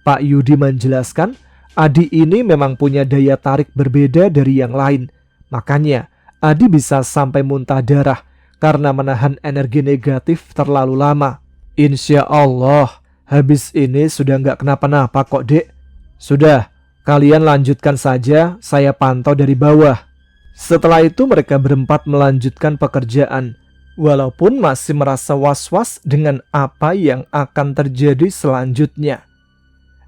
Pak Yudi menjelaskan, Adi ini memang punya daya tarik berbeda dari yang lain. Makanya Adi bisa sampai muntah darah karena menahan energi negatif terlalu lama. Insya Allah, habis ini sudah nggak kenapa-napa kok, Dek. Sudah, kalian lanjutkan saja, saya pantau dari bawah. Setelah itu mereka berempat melanjutkan pekerjaan, walaupun masih merasa was-was dengan apa yang akan terjadi selanjutnya.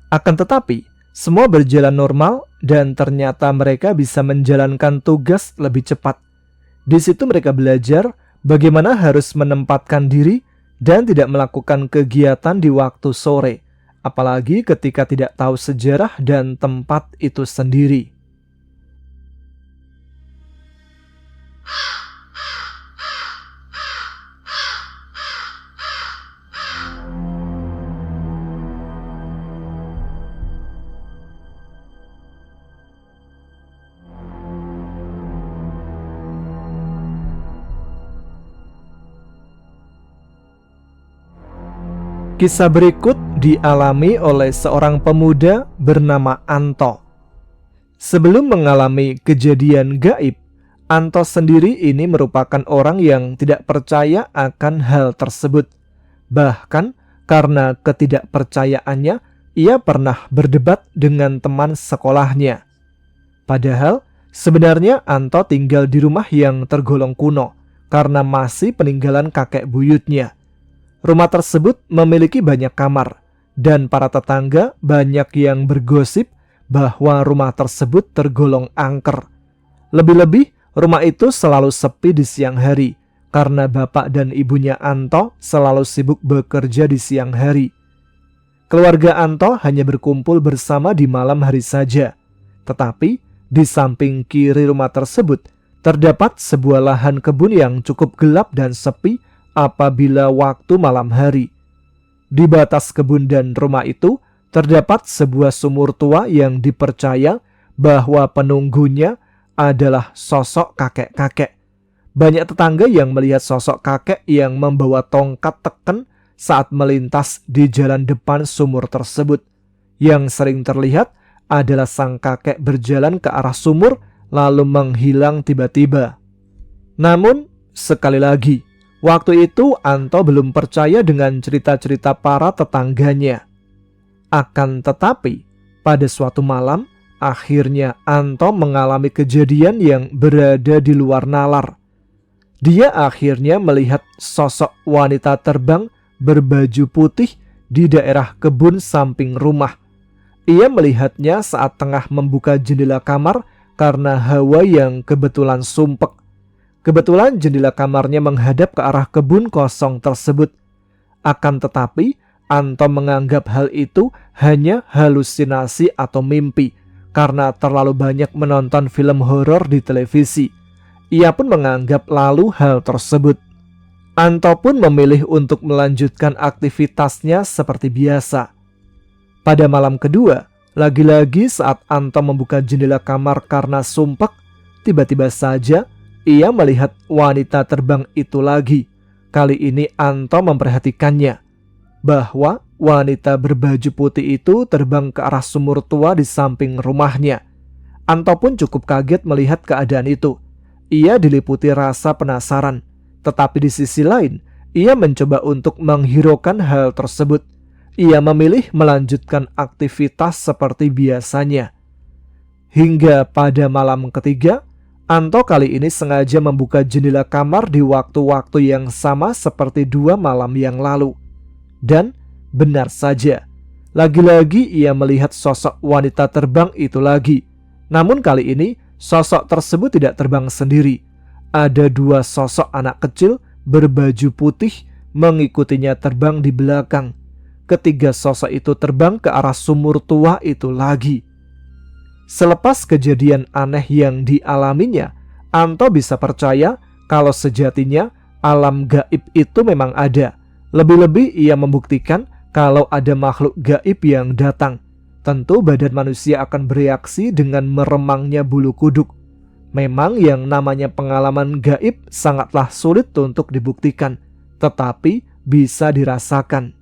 Akan tetapi, semua berjalan normal dan ternyata mereka bisa menjalankan tugas lebih cepat. Di situ mereka belajar bagaimana harus menempatkan diri dan tidak melakukan kegiatan di waktu sore, apalagi ketika tidak tahu sejarah dan tempat itu sendiri. Kisah berikut dialami oleh seorang pemuda bernama Anto. Sebelum mengalami kejadian gaib, Anto sendiri ini merupakan orang yang tidak percaya akan hal tersebut. Bahkan karena ketidakpercayaannya, ia pernah berdebat dengan teman sekolahnya. Padahal sebenarnya Anto tinggal di rumah yang tergolong kuno karena masih peninggalan kakek buyutnya. Rumah tersebut memiliki banyak kamar, dan para tetangga banyak yang bergosip bahwa rumah tersebut tergolong angker. Lebih-lebih, rumah itu selalu sepi di siang hari, karena bapak dan ibunya Anto selalu sibuk bekerja di siang hari. Keluarga Anto hanya berkumpul bersama di malam hari saja. Tetapi, di samping kiri rumah tersebut, terdapat sebuah lahan kebun yang cukup gelap dan sepi apabila waktu malam hari. Di batas kebun dan rumah itu terdapat sebuah sumur tua yang dipercaya bahwa penunggunya adalah sosok kakek-kakek. Banyak tetangga yang melihat sosok kakek yang membawa tongkat teken saat melintas di jalan depan sumur tersebut. Yang sering terlihat adalah sang kakek berjalan ke arah sumur lalu menghilang tiba-tiba. Namun, sekali lagi, waktu itu Anto belum percaya dengan cerita-cerita para tetangganya. Akan tetapi, pada suatu malam, akhirnya Anto mengalami kejadian yang berada di luar nalar. Dia akhirnya melihat sosok wanita terbang berbaju putih di daerah kebun samping rumah. Ia melihatnya saat tengah membuka jendela kamar karena hawa yang kebetulan sumpek. Kebetulan jendela kamarnya menghadap ke arah kebun kosong tersebut. Akan tetapi, Anto menganggap hal itu hanya halusinasi atau mimpi karena terlalu banyak menonton film horor di televisi. Ia pun menganggap lalu hal tersebut. Anto pun memilih untuk melanjutkan aktivitasnya seperti biasa. Pada malam kedua, lagi-lagi saat Anto membuka jendela kamar karena sumpek, tiba-tiba saja ia melihat wanita terbang itu lagi. Kali ini Anto memperhatikannya bahwa wanita berbaju putih itu terbang ke arah sumur tua di samping rumahnya. Anto pun cukup kaget melihat keadaan itu. Ia diliputi rasa penasaran, tetapi di sisi lain, ia mencoba untuk menghiraukan hal tersebut. Ia memilih melanjutkan aktivitas seperti biasanya. Hingga pada malam ketiga, Anto kali ini sengaja membuka jendela kamar di waktu-waktu yang sama seperti 2 malam yang lalu. Dan benar saja, lagi-lagi ia melihat sosok wanita terbang itu lagi. Namun kali ini, sosok tersebut tidak terbang sendiri. Ada 2 sosok anak kecil berbaju putih mengikutinya terbang di belakang. Ketiga sosok itu terbang ke arah sumur tua itu lagi. Selepas kejadian aneh yang dialaminya, Anto bisa percaya kalau sejatinya alam gaib itu memang ada. Lebih-lebih ia membuktikan kalau ada makhluk gaib yang datang. Tentu badan manusia akan bereaksi dengan meremangnya bulu kuduk. Memang yang namanya pengalaman gaib sangatlah sulit untuk dibuktikan, tetapi bisa dirasakan.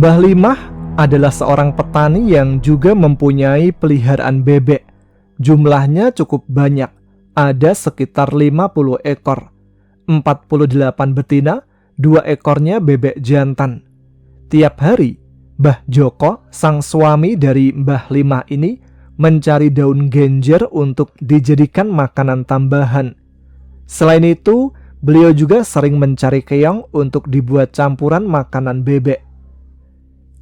Mbah Limah adalah seorang petani yang juga mempunyai peliharaan bebek. Jumlahnya cukup banyak, ada sekitar 50 ekor. 48 betina, 2 ekornya bebek jantan. Tiap hari, Mbah Joko, sang suami dari Mbah Limah ini, mencari daun genjer untuk dijadikan makanan tambahan. Selain itu, beliau juga sering mencari keong untuk dibuat campuran makanan bebek.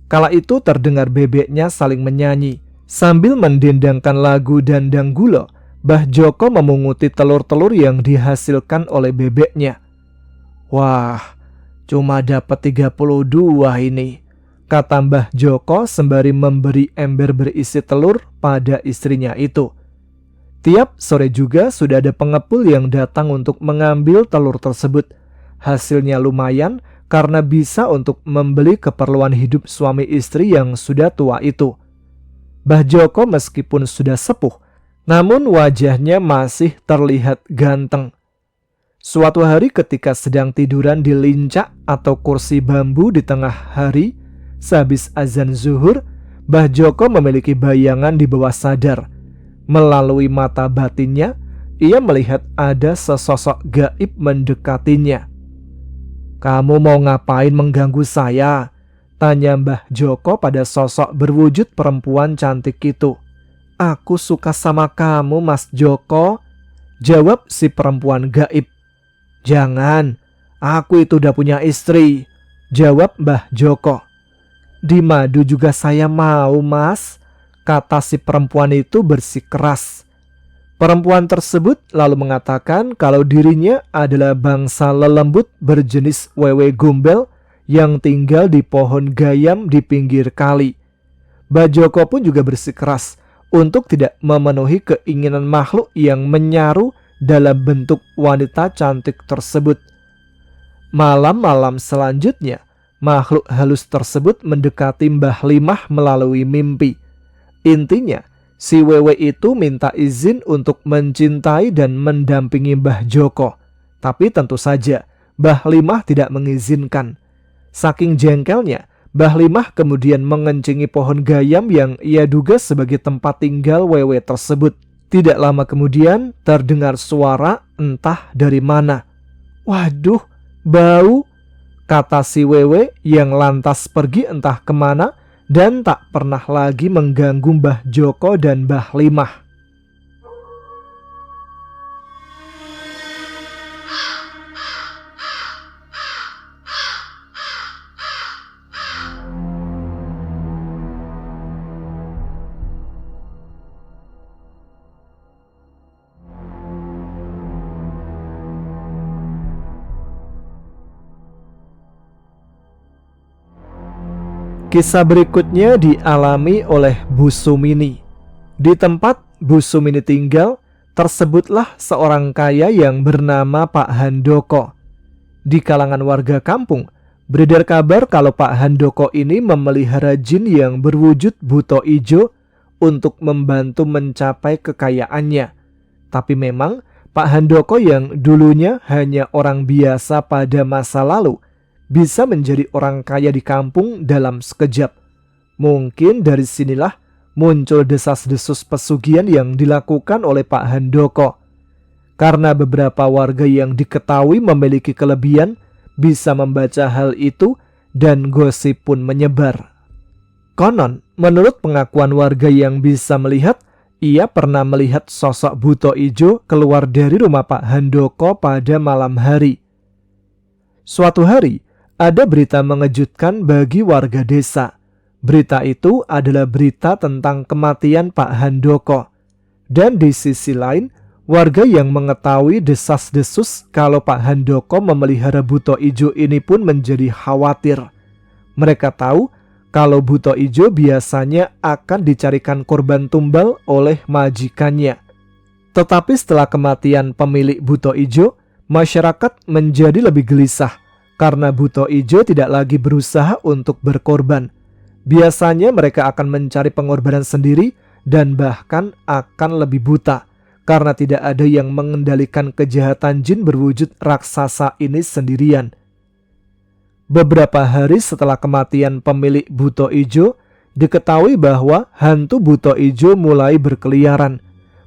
Kala itu terdengar bebeknya saling menyanyi. Sambil mendendangkan lagu Dandang Gulo, Mbah Joko memunguti telur-telur yang dihasilkan oleh bebeknya. "Wah, cuma dapat 32 ini," kata Mbah Joko sembari memberi ember berisi telur pada istrinya itu. Tiap sore juga sudah ada pengepul yang datang untuk mengambil telur tersebut. Hasilnya lumayan karena bisa untuk membeli keperluan hidup suami istri yang sudah tua itu. Mbah Joko meskipun sudah sepuh, namun wajahnya masih terlihat ganteng. Suatu hari ketika sedang tiduran di lincak atau kursi bambu di tengah hari, sehabis azan zuhur, Mbah Joko memiliki bayangan di bawah sadar. Melalui mata batinnya, ia melihat ada sesosok gaib mendekatinya. "Kamu mau ngapain mengganggu saya?" tanya Mbah Joko pada sosok berwujud perempuan cantik itu. "Aku suka sama kamu, Mas Joko," jawab si perempuan gaib. "Jangan, aku itu udah punya istri," jawab Mbah Joko. "Di madu juga saya mau, Mas," kata si perempuan itu bersikeras. Perempuan tersebut lalu mengatakan kalau dirinya adalah bangsa lelembut berjenis wewe gombel yang tinggal di pohon gayam di pinggir kali. Mbah Joko pun juga bersikeras untuk tidak memenuhi keinginan makhluk yang menyaru dalam bentuk wanita cantik tersebut. Malam-malam selanjutnya, makhluk halus tersebut mendekati Mbah Limah melalui mimpi. Intinya, si wewe itu minta izin untuk mencintai dan mendampingi Mbah Joko. Tapi tentu saja, Mbah Limah tidak mengizinkan. Saking jengkelnya, Mbah Limah kemudian mengencingi pohon gayam yang ia duga sebagai tempat tinggal wewe tersebut. Tidak lama kemudian, terdengar suara entah dari mana. "Waduh, bau," kata si wewe yang lantas pergi entah kemana dan tak pernah lagi mengganggu Mbah Joko dan Mbah Limah. Kisah berikutnya dialami oleh Bu Sumini. Di tempat Bu Sumini tinggal, tersebutlah seorang kaya yang bernama Pak Handoko. Di kalangan warga kampung, beredar kabar kalau Pak Handoko ini memelihara jin yang berwujud buto ijo untuk membantu mencapai kekayaannya. Tapi memang Pak Handoko yang dulunya hanya orang biasa pada masa lalu, bisa menjadi orang kaya di kampung dalam sekejap. Mungkin dari sinilah muncul desas-desus pesugihan yang dilakukan oleh Pak Handoko. Karena beberapa warga yang diketahui memiliki kelebihan bisa membaca hal itu dan gosip pun menyebar. Konon, menurut pengakuan warga yang bisa melihat, ia pernah melihat sosok buto ijo keluar dari rumah Pak Handoko pada malam hari. Suatu hari, ada berita mengejutkan bagi warga desa. Berita itu adalah berita tentang kematian Pak Handoko. Dan di sisi lain, warga yang mengetahui desas-desus kalau Pak Handoko memelihara buto ijo ini pun menjadi khawatir. Mereka tahu kalau buto ijo biasanya akan dicarikan korban tumbal oleh majikannya. Tetapi setelah kematian pemilik buto ijo, masyarakat menjadi lebih gelisah. Karena buto ijo tidak lagi berusaha untuk berkorban. Biasanya mereka akan mencari pengorbanan sendiri dan bahkan akan lebih buta. Karena tidak ada yang mengendalikan kejahatan jin berwujud raksasa ini sendirian. Beberapa hari setelah kematian pemilik buto ijo, diketahui bahwa hantu buto ijo mulai berkeliaran.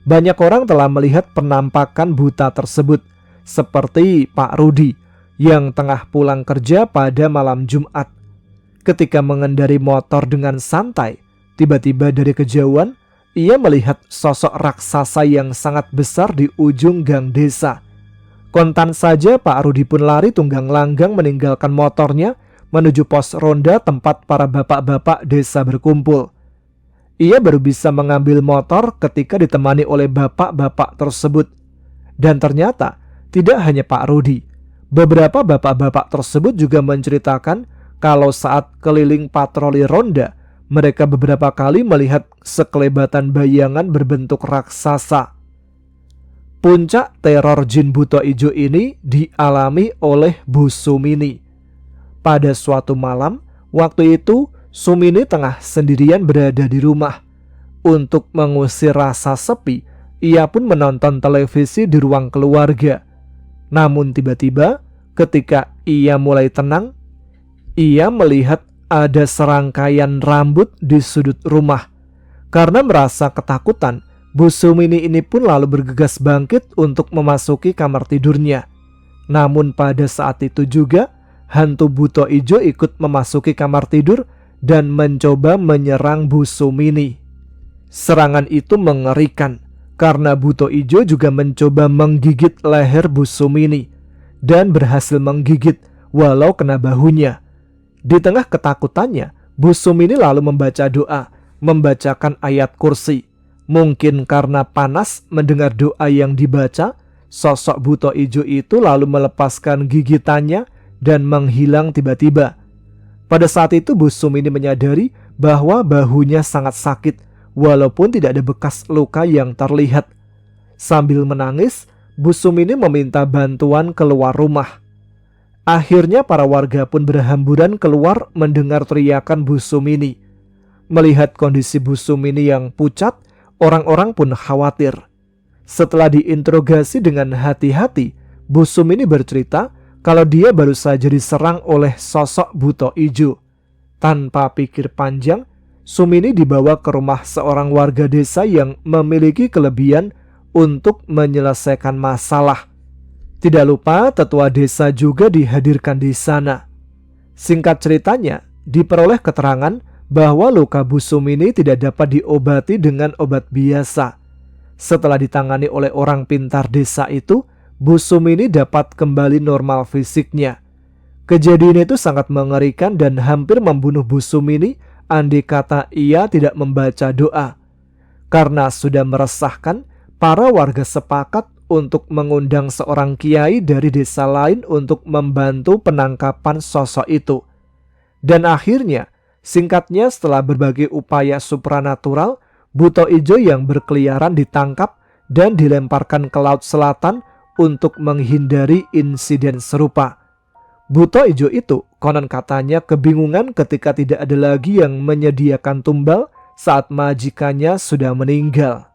Banyak orang telah melihat penampakan buta tersebut, seperti Pak Rudi yang tengah pulang kerja pada malam Jumat. Ketika mengendari motor dengan santai, tiba-tiba dari kejauhan, ia melihat sosok raksasa yang sangat besar di ujung gang desa. Kontan saja Pak Rudi pun lari tunggang langgang meninggalkan motornya menuju pos ronda tempat para bapak-bapak desa berkumpul. Ia baru bisa mengambil motor ketika ditemani oleh bapak-bapak tersebut. Dan ternyata tidak hanya Pak Rudi. Beberapa bapak-bapak tersebut juga menceritakan kalau saat keliling patroli ronda, mereka beberapa kali melihat sekelebatan bayangan berbentuk raksasa. Puncak teror jin buta ijo ini dialami oleh Bu Sumini. Pada suatu malam, waktu itu Sumini tengah sendirian berada di rumah. Untuk mengusir rasa sepi, ia pun menonton televisi di ruang keluarga. Namun tiba-tiba, ketika ia mulai tenang, ia melihat ada serangkaian rambut di sudut rumah. Karena merasa ketakutan, Bu Sumini ini pun lalu bergegas bangkit untuk memasuki kamar tidurnya. Namun pada saat itu juga, hantu buta ijo ikut memasuki kamar tidur dan mencoba menyerang Bu Sumini. Serangan itu mengerikan karena buta ijo juga mencoba menggigit leher Bu Sumini dan berhasil menggigit walau kena bahunya. Di tengah ketakutannya, Bu Sumini lalu membaca doa, membacakan ayat kursi. Mungkin karena panas mendengar doa yang dibaca, sosok buta ijo itu lalu melepaskan gigitannya dan menghilang tiba-tiba. Pada saat itu Bu Sumini menyadari bahwa bahunya sangat sakit, walaupun tidak ada bekas luka yang terlihat. Sambil menangis, Bu Sumini meminta bantuan keluar rumah. Akhirnya para warga pun berhamburan keluar mendengar teriakan Bu Sumini. Melihat kondisi Bu Sumini yang pucat, orang-orang pun khawatir. Setelah diinterogasi dengan hati-hati, Bu Sumini bercerita kalau dia baru saja diserang oleh sosok buta ijo. Tanpa pikir panjang, Sumini dibawa ke rumah seorang warga desa yang memiliki kelebihan untuk menyelesaikan masalah. Tidak lupa tetua desa juga dihadirkan di sana. Singkat ceritanya, diperoleh keterangan bahwa luka Bu Sumini tidak dapat diobati dengan obat biasa. Setelah ditangani oleh orang pintar desa itu, Bu Sumini dapat kembali normal fisiknya. Kejadian itu sangat mengerikan dan hampir membunuh Bu Sumini andai kata ia tidak membaca doa. Karena sudah meresahkan, para warga sepakat untuk mengundang seorang kiai dari desa lain untuk membantu penangkapan sosok itu. Dan akhirnya, singkatnya setelah berbagai upaya supranatural, buta ijo yang berkeliaran ditangkap dan dilemparkan ke laut selatan untuk menghindari insiden serupa. Buta ijo itu konon katanya kebingungan ketika tidak ada lagi yang menyediakan tumbal saat majikannya sudah meninggal.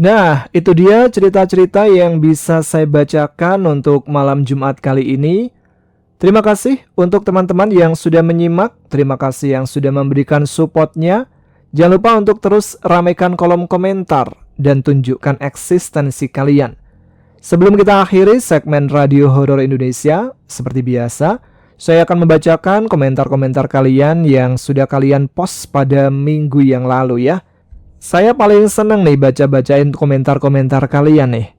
Nah, itu dia cerita-cerita yang bisa saya bacakan untuk malam Jumat kali ini. Terima kasih untuk teman-teman yang sudah menyimak. Terima kasih yang sudah memberikan supportnya. Jangan lupa untuk terus ramaikan kolom komentar dan tunjukkan eksistensi kalian. Sebelum kita akhiri segmen Radio Horor Indonesia, seperti biasa, saya akan membacakan komentar-komentar kalian yang sudah kalian post pada minggu yang lalu ya. Saya paling seneng nih baca-bacain komentar-komentar kalian nih.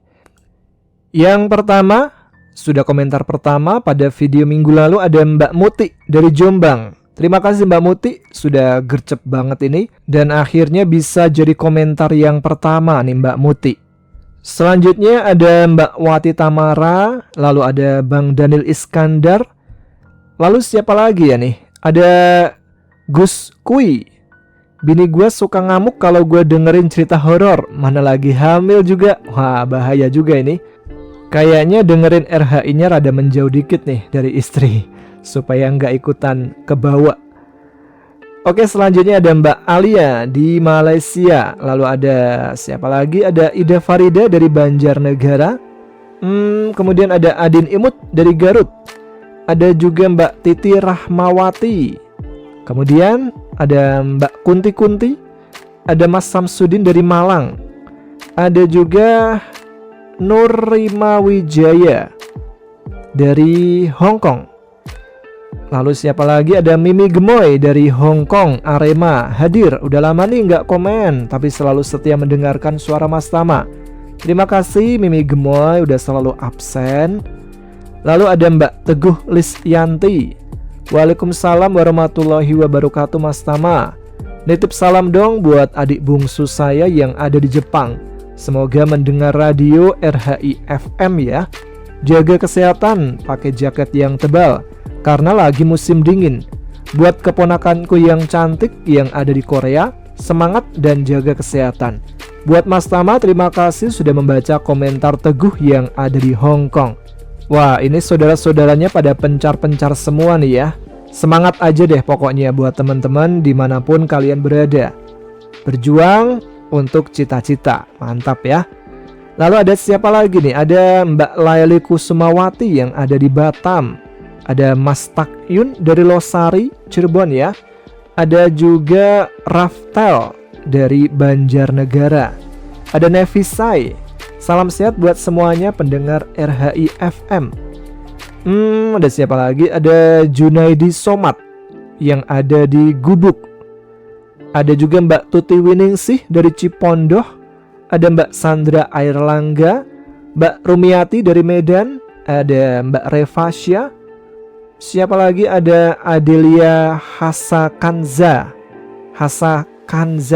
Yang pertama, sudah komentar pertama pada video minggu lalu ada Mbak Muti dari Jombang. Terima kasih Mbak Muti, sudah gercep banget ini. Dan akhirnya bisa jadi komentar yang pertama nih Mbak Muti. Selanjutnya ada Mbak Wati Tamara, lalu ada Bang Daniel Iskandar. Lalu siapa lagi ya nih? Ada Gus Kui. Bini gue suka ngamuk kalau gue dengerin cerita horor. Mana lagi hamil juga. Wah, bahaya juga ini. Kayaknya dengerin RHI-nya rada menjauh dikit nih dari istri, supaya nggak ikutan kebawa. Oke, selanjutnya ada Mbak Alia di Malaysia. Lalu ada siapa lagi? Ada Ida Farida dari Banjarnegara. Kemudian ada Adin Imut dari Garut. Ada juga Mbak Titi Rahmawati. Kemudian ada Mbak Kunti-Kunti, ada Mas Samsudin dari Malang, ada juga Nurima Wijaya dari Hong Kong. Lalu siapa lagi? Ada Mimi Gemoy dari Hong Kong, Arema hadir. Udah lama nih nggak komen, tapi selalu setia mendengarkan suara Mas Tama. Terima kasih Mimi Gemoy udah selalu absen. Lalu ada Mbak Teguh Lisyanti. Waalaikumsalam warahmatullahi wabarakatuh Mas Tama. Nitip salam dong buat adik bungsu saya yang ada di Jepang. Semoga mendengar radio RHI FM ya. Jaga kesehatan, pakai jaket yang tebal karena lagi musim dingin. Buat keponakanku yang cantik yang ada di Korea, semangat dan jaga kesehatan. Buat Mas Tama, terima kasih sudah membaca komentar Teguh yang ada di Hong Kong. Wah, ini saudara-saudaranya pada pencar-pencar semua nih ya. Semangat aja deh pokoknya buat teman-teman dimanapun kalian berada. Berjuang untuk cita-cita, mantap ya. Lalu ada siapa lagi nih? Ada Mbak Laili Kusumawati yang ada di Batam. Ada Mas Takyun dari Losari, Cirebon ya. Ada juga Raftel dari Banjarnegara. Ada Nevisai. Salam sehat buat semuanya pendengar RHI FM. Ada siapa lagi? Ada Junaidi Somat yang ada di Gubuk. Ada juga Mbak Tuti Winingsih dari Cipondoh. Ada Mbak Sandra Airlangga, Mbak Rumiati dari Medan. Ada Mbak Revasya. Siapa lagi? Ada Adelia Hasakanza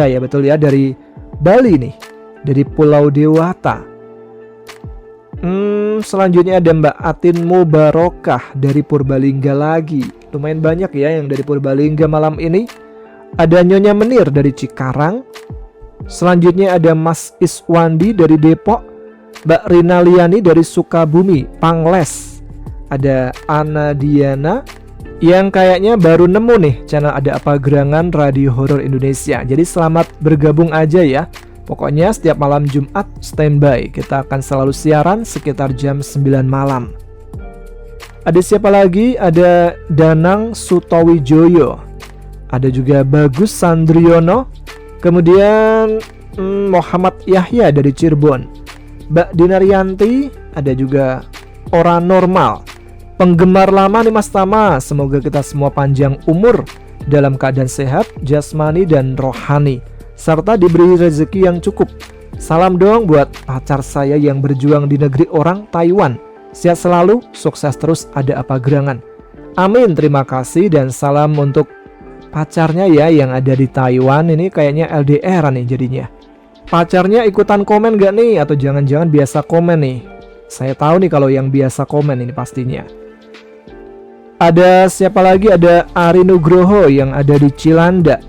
ya, betul ya, dari Bali nih, dari Pulau Dewata. Selanjutnya ada Mbak Atin Mubarokah dari Purbalingga lagi. Lumayan banyak ya yang dari Purbalingga malam ini. Ada Nyonya Menir dari Cikarang. Selanjutnya ada Mas Iswandi dari Depok. Mbak Rina Liani dari Sukabumi, Pangles. Ada Ana Diana yang kayaknya baru nemu nih channel Ada Apa Gerangan Radio Horor Indonesia. Jadi selamat bergabung aja ya. Pokoknya setiap malam Jumat standby. Kita akan selalu siaran sekitar jam 9 malam. Ada siapa lagi? Ada Danang Sutowijoyo. Ada juga Bagus Sandriono. Kemudian Muhammad Yahya dari Cirebon. Mbak Dinaryanti. Ada juga Orang Normal. Penggemar lama nih Mas Tama, semoga kita semua panjang umur dalam keadaan sehat, jasmani dan rohani, serta diberi rezeki yang cukup. Salam dong buat pacar saya yang berjuang di negeri orang Taiwan. Sehat selalu, sukses terus Ada Apa Gerangan. Amin, terima kasih dan salam untuk pacarnya ya yang ada di Taiwan. Ini kayaknya LDR nih jadinya. Pacarnya ikutan komen gak nih? Atau jangan-jangan biasa komen nih? Saya tahu nih kalau yang biasa komen ini pastinya. Ada siapa lagi? Ada Ari Nugroho yang ada di Cilanda.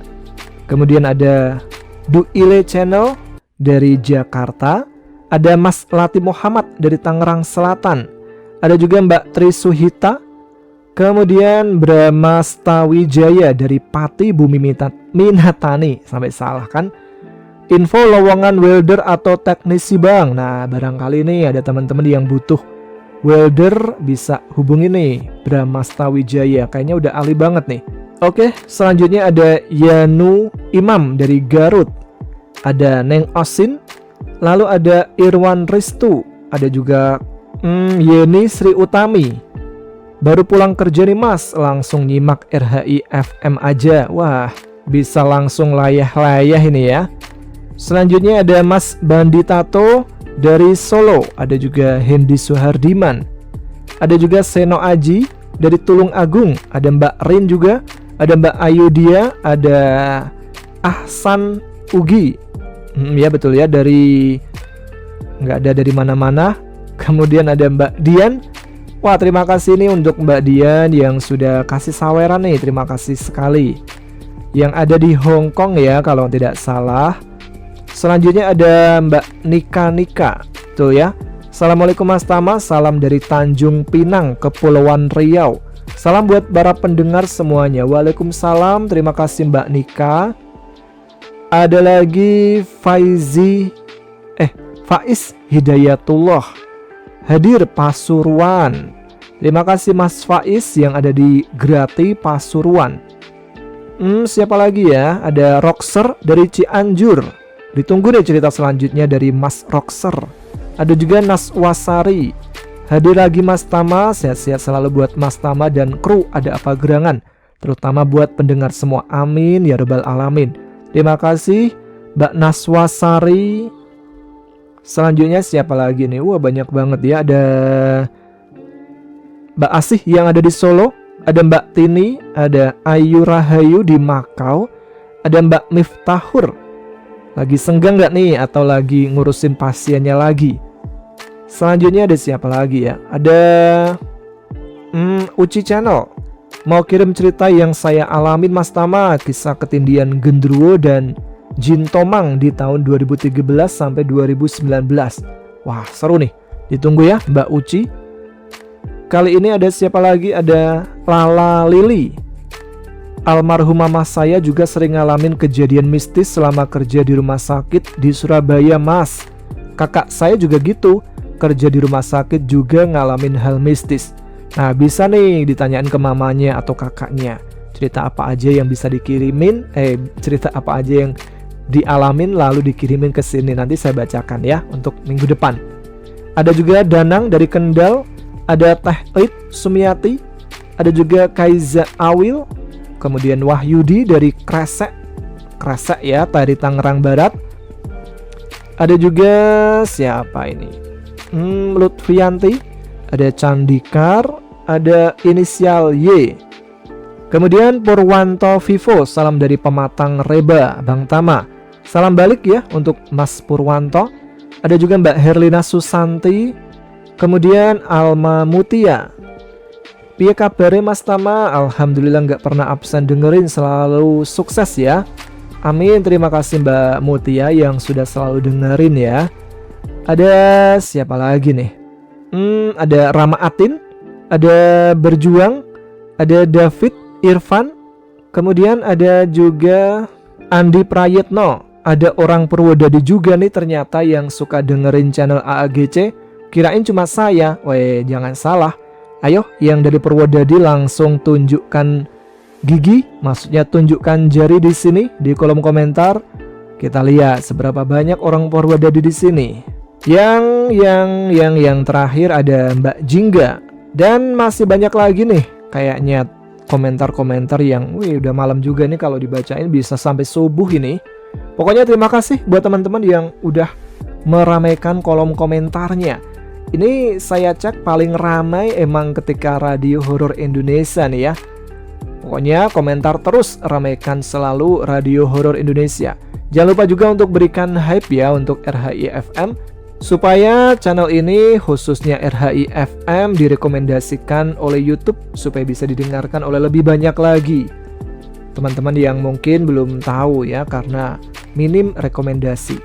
Kemudian ada Duile Channel dari Jakarta. Ada Mas Lati Muhammad dari Tangerang Selatan. Ada juga Mbak Tri Suhita. Kemudian Brahmasta Wijaya dari Pati Bumi Minatani. Sampai salah kan? Info lowongan welder atau teknisi bang. Nah barangkali nih ada teman-teman yang butuh welder, bisa hubungi nih Brahmasta Wijaya. Kayaknya udah ahli banget nih. Oke, selanjutnya ada Yanu Imam dari Garut. Ada Neng Osin. Lalu ada Irwan Ristu. Ada juga Yeni Sri Utami. Baru pulang kerja nih mas, langsung nyimak RHI FM aja. Wah, bisa langsung layah-layah ini ya. Selanjutnya ada Mas Bandi Tato dari Solo. Ada juga Hendy Suhardiman. Ada juga Seno Aji dari Tulung Agung. Ada Mbak Rin juga. Ada Mbak Ayudia. Ada Ahsan Ugi. Ya betul ya, dari nggak ada dari mana-mana. Kemudian ada Mbak Dian. Wah terima kasih nih untuk Mbak Dian yang sudah kasih saweran nih. Terima kasih sekali. Yang ada di Hong Kong ya kalau tidak salah. Selanjutnya ada Mbak Nika. Tuh ya. Assalamualaikum Mas Tama. Salam dari Tanjung Pinang, Kepulauan Riau. Salam buat para pendengar semuanya. Waalaikumsalam. Terima kasih Mbak Nika. Ada lagi Faiz Hidayatullah hadir Pasuruan. Terima kasih Mas Faiz yang ada di Grati Pasuruan. Siapa lagi ya? Ada Roxer dari Cianjur. Ditunggu deh cerita selanjutnya dari Mas Roxer. Ada juga Naswasari. Hadir lagi Mas Tama. Sehat-sehat selalu buat Mas Tama dan kru Ada Apa Gerangan, terutama buat pendengar semua. Amin ya rabbal alamin. Terima kasih Mbak Naswasari. Selanjutnya siapa lagi nih? Wah, banyak banget ya. Ada Mbak Asih yang ada di Solo, ada Mbak Tini, ada Ayu Rahayu di Makau, ada Mbak Miftahur. Lagi senggang nggak nih atau lagi ngurusin pasiennya lagi? Selanjutnya ada siapa lagi ya? Ada Uci Channel. Mau kirim cerita yang saya alamin Mas Tama, kisah ketindihan genderuwo dan jin tomang di tahun 2013 sampai 2019. Wah, seru nih. Ditunggu ya Mbak Uci. Kali ini ada siapa lagi? Ada Lala Lili. Almarhum mama saya juga sering ngalamin kejadian mistis selama kerja di rumah sakit di Surabaya, Mas. Kakak saya juga gitu, kerja di rumah sakit juga ngalamin hal mistis. Nah, bisa nih ditanyain ke mamanya atau kakaknya. Cerita apa aja yang bisa dikirimin, cerita apa aja yang dialamin lalu dikirimin ke sini. Nanti saya bacakan ya untuk minggu depan. Ada juga Danang dari Kendal, ada Teh Eid Sumiati, ada juga Kaiza Awil, kemudian Wahyudi dari Kresek ya, dari Tangerang Barat. Ada juga siapa ini? Lutfianti, ada Candikar, ada inisial Y. Kemudian Purwanto Vivo, salam dari Pematang Reba, Bang Tama. Salam balik ya untuk Mas Purwanto. Ada juga Mbak Herlina Susanti. Kemudian Alma Mutia. Piye kabare Mas Tama? Alhamdulillah nggak pernah absen dengerin, selalu sukses ya. Amin, terima kasih Mbak Mutia yang sudah selalu dengerin ya. Ada siapa lagi nih? Ada Rama Atin, ada Berjuang, ada David Irfan, kemudian ada juga Andi Prayetno. Ada orang Purwodadi juga nih ternyata yang suka dengerin channel AAGC. Kirain cuma saya. Weh, jangan salah. Ayo yang dari Purwodadi langsung tunjukkan gigi, maksudnya tunjukkan jari di sini di kolom komentar. Kita lihat seberapa banyak orang Purwodadi di sini. Yang terakhir ada Mbak Jingga, dan masih banyak lagi nih kayaknya komentar-komentar yang udah malam juga nih, kalau dibacain bisa sampai subuh ini. Pokoknya terima kasih buat teman-teman yang udah meramaikan kolom komentarnya. Ini saya cek paling ramai emang ketika Radio Horor Indonesia nih ya. Pokoknya komentar terus, ramaikan selalu Radio Horor Indonesia. Jangan lupa juga untuk berikan hype ya untuk RHI FM, supaya channel ini khususnya RHI FM direkomendasikan oleh YouTube supaya bisa didengarkan oleh lebih banyak lagi teman-teman yang mungkin belum tahu ya, karena minim rekomendasi.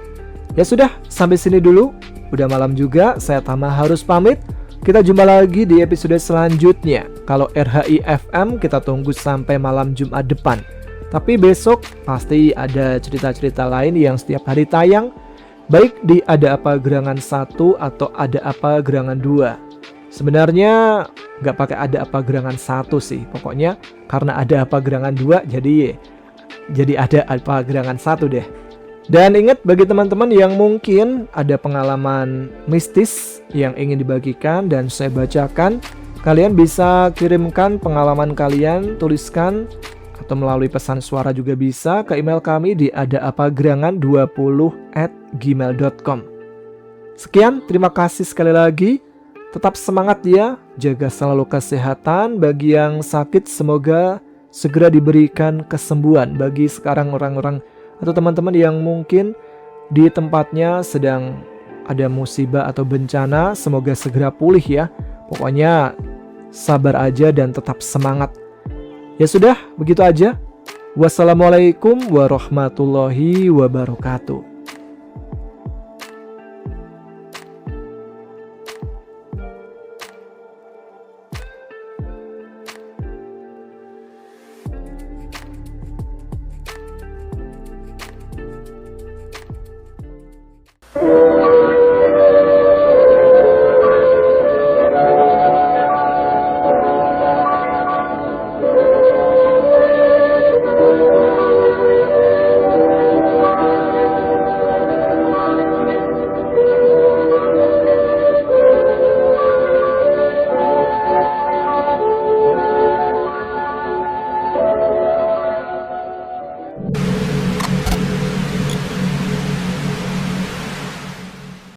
Ya sudah, sampai sini dulu. Udah malam juga, saya Tama harus pamit. Kita jumpa lagi di episode selanjutnya. Kalau RHI FM kita tunggu sampai malam Jumat depan. Tapi besok pasti ada cerita-cerita lain yang setiap hari tayang, baik di Ada Apa Gerangan 1 atau Ada Apa Gerangan 2. Sebenarnya nggak pakai Ada Apa Gerangan 1 sih. Pokoknya karena Ada Apa Gerangan 2 jadi Ada Apa Gerangan 1 deh. Dan ingat, bagi teman-teman yang mungkin ada pengalaman mistis yang ingin dibagikan dan saya bacakan, kalian bisa kirimkan pengalaman kalian, tuliskan atau melalui pesan suara juga bisa ke email kami di adaapagerangan20@gmail.com. Sekian, terima kasih sekali lagi. Tetap semangat ya, jaga selalu kesehatan. Bagi yang sakit semoga segera diberikan kesembuhan. Bagi sekarang orang-orang atau teman-teman yang mungkin di tempatnya sedang ada musibah atau bencana, semoga segera pulih ya. Pokoknya sabar aja dan tetap semangat. Ya sudah, begitu aja. Wassalamualaikum warahmatullahi wabarakatuh.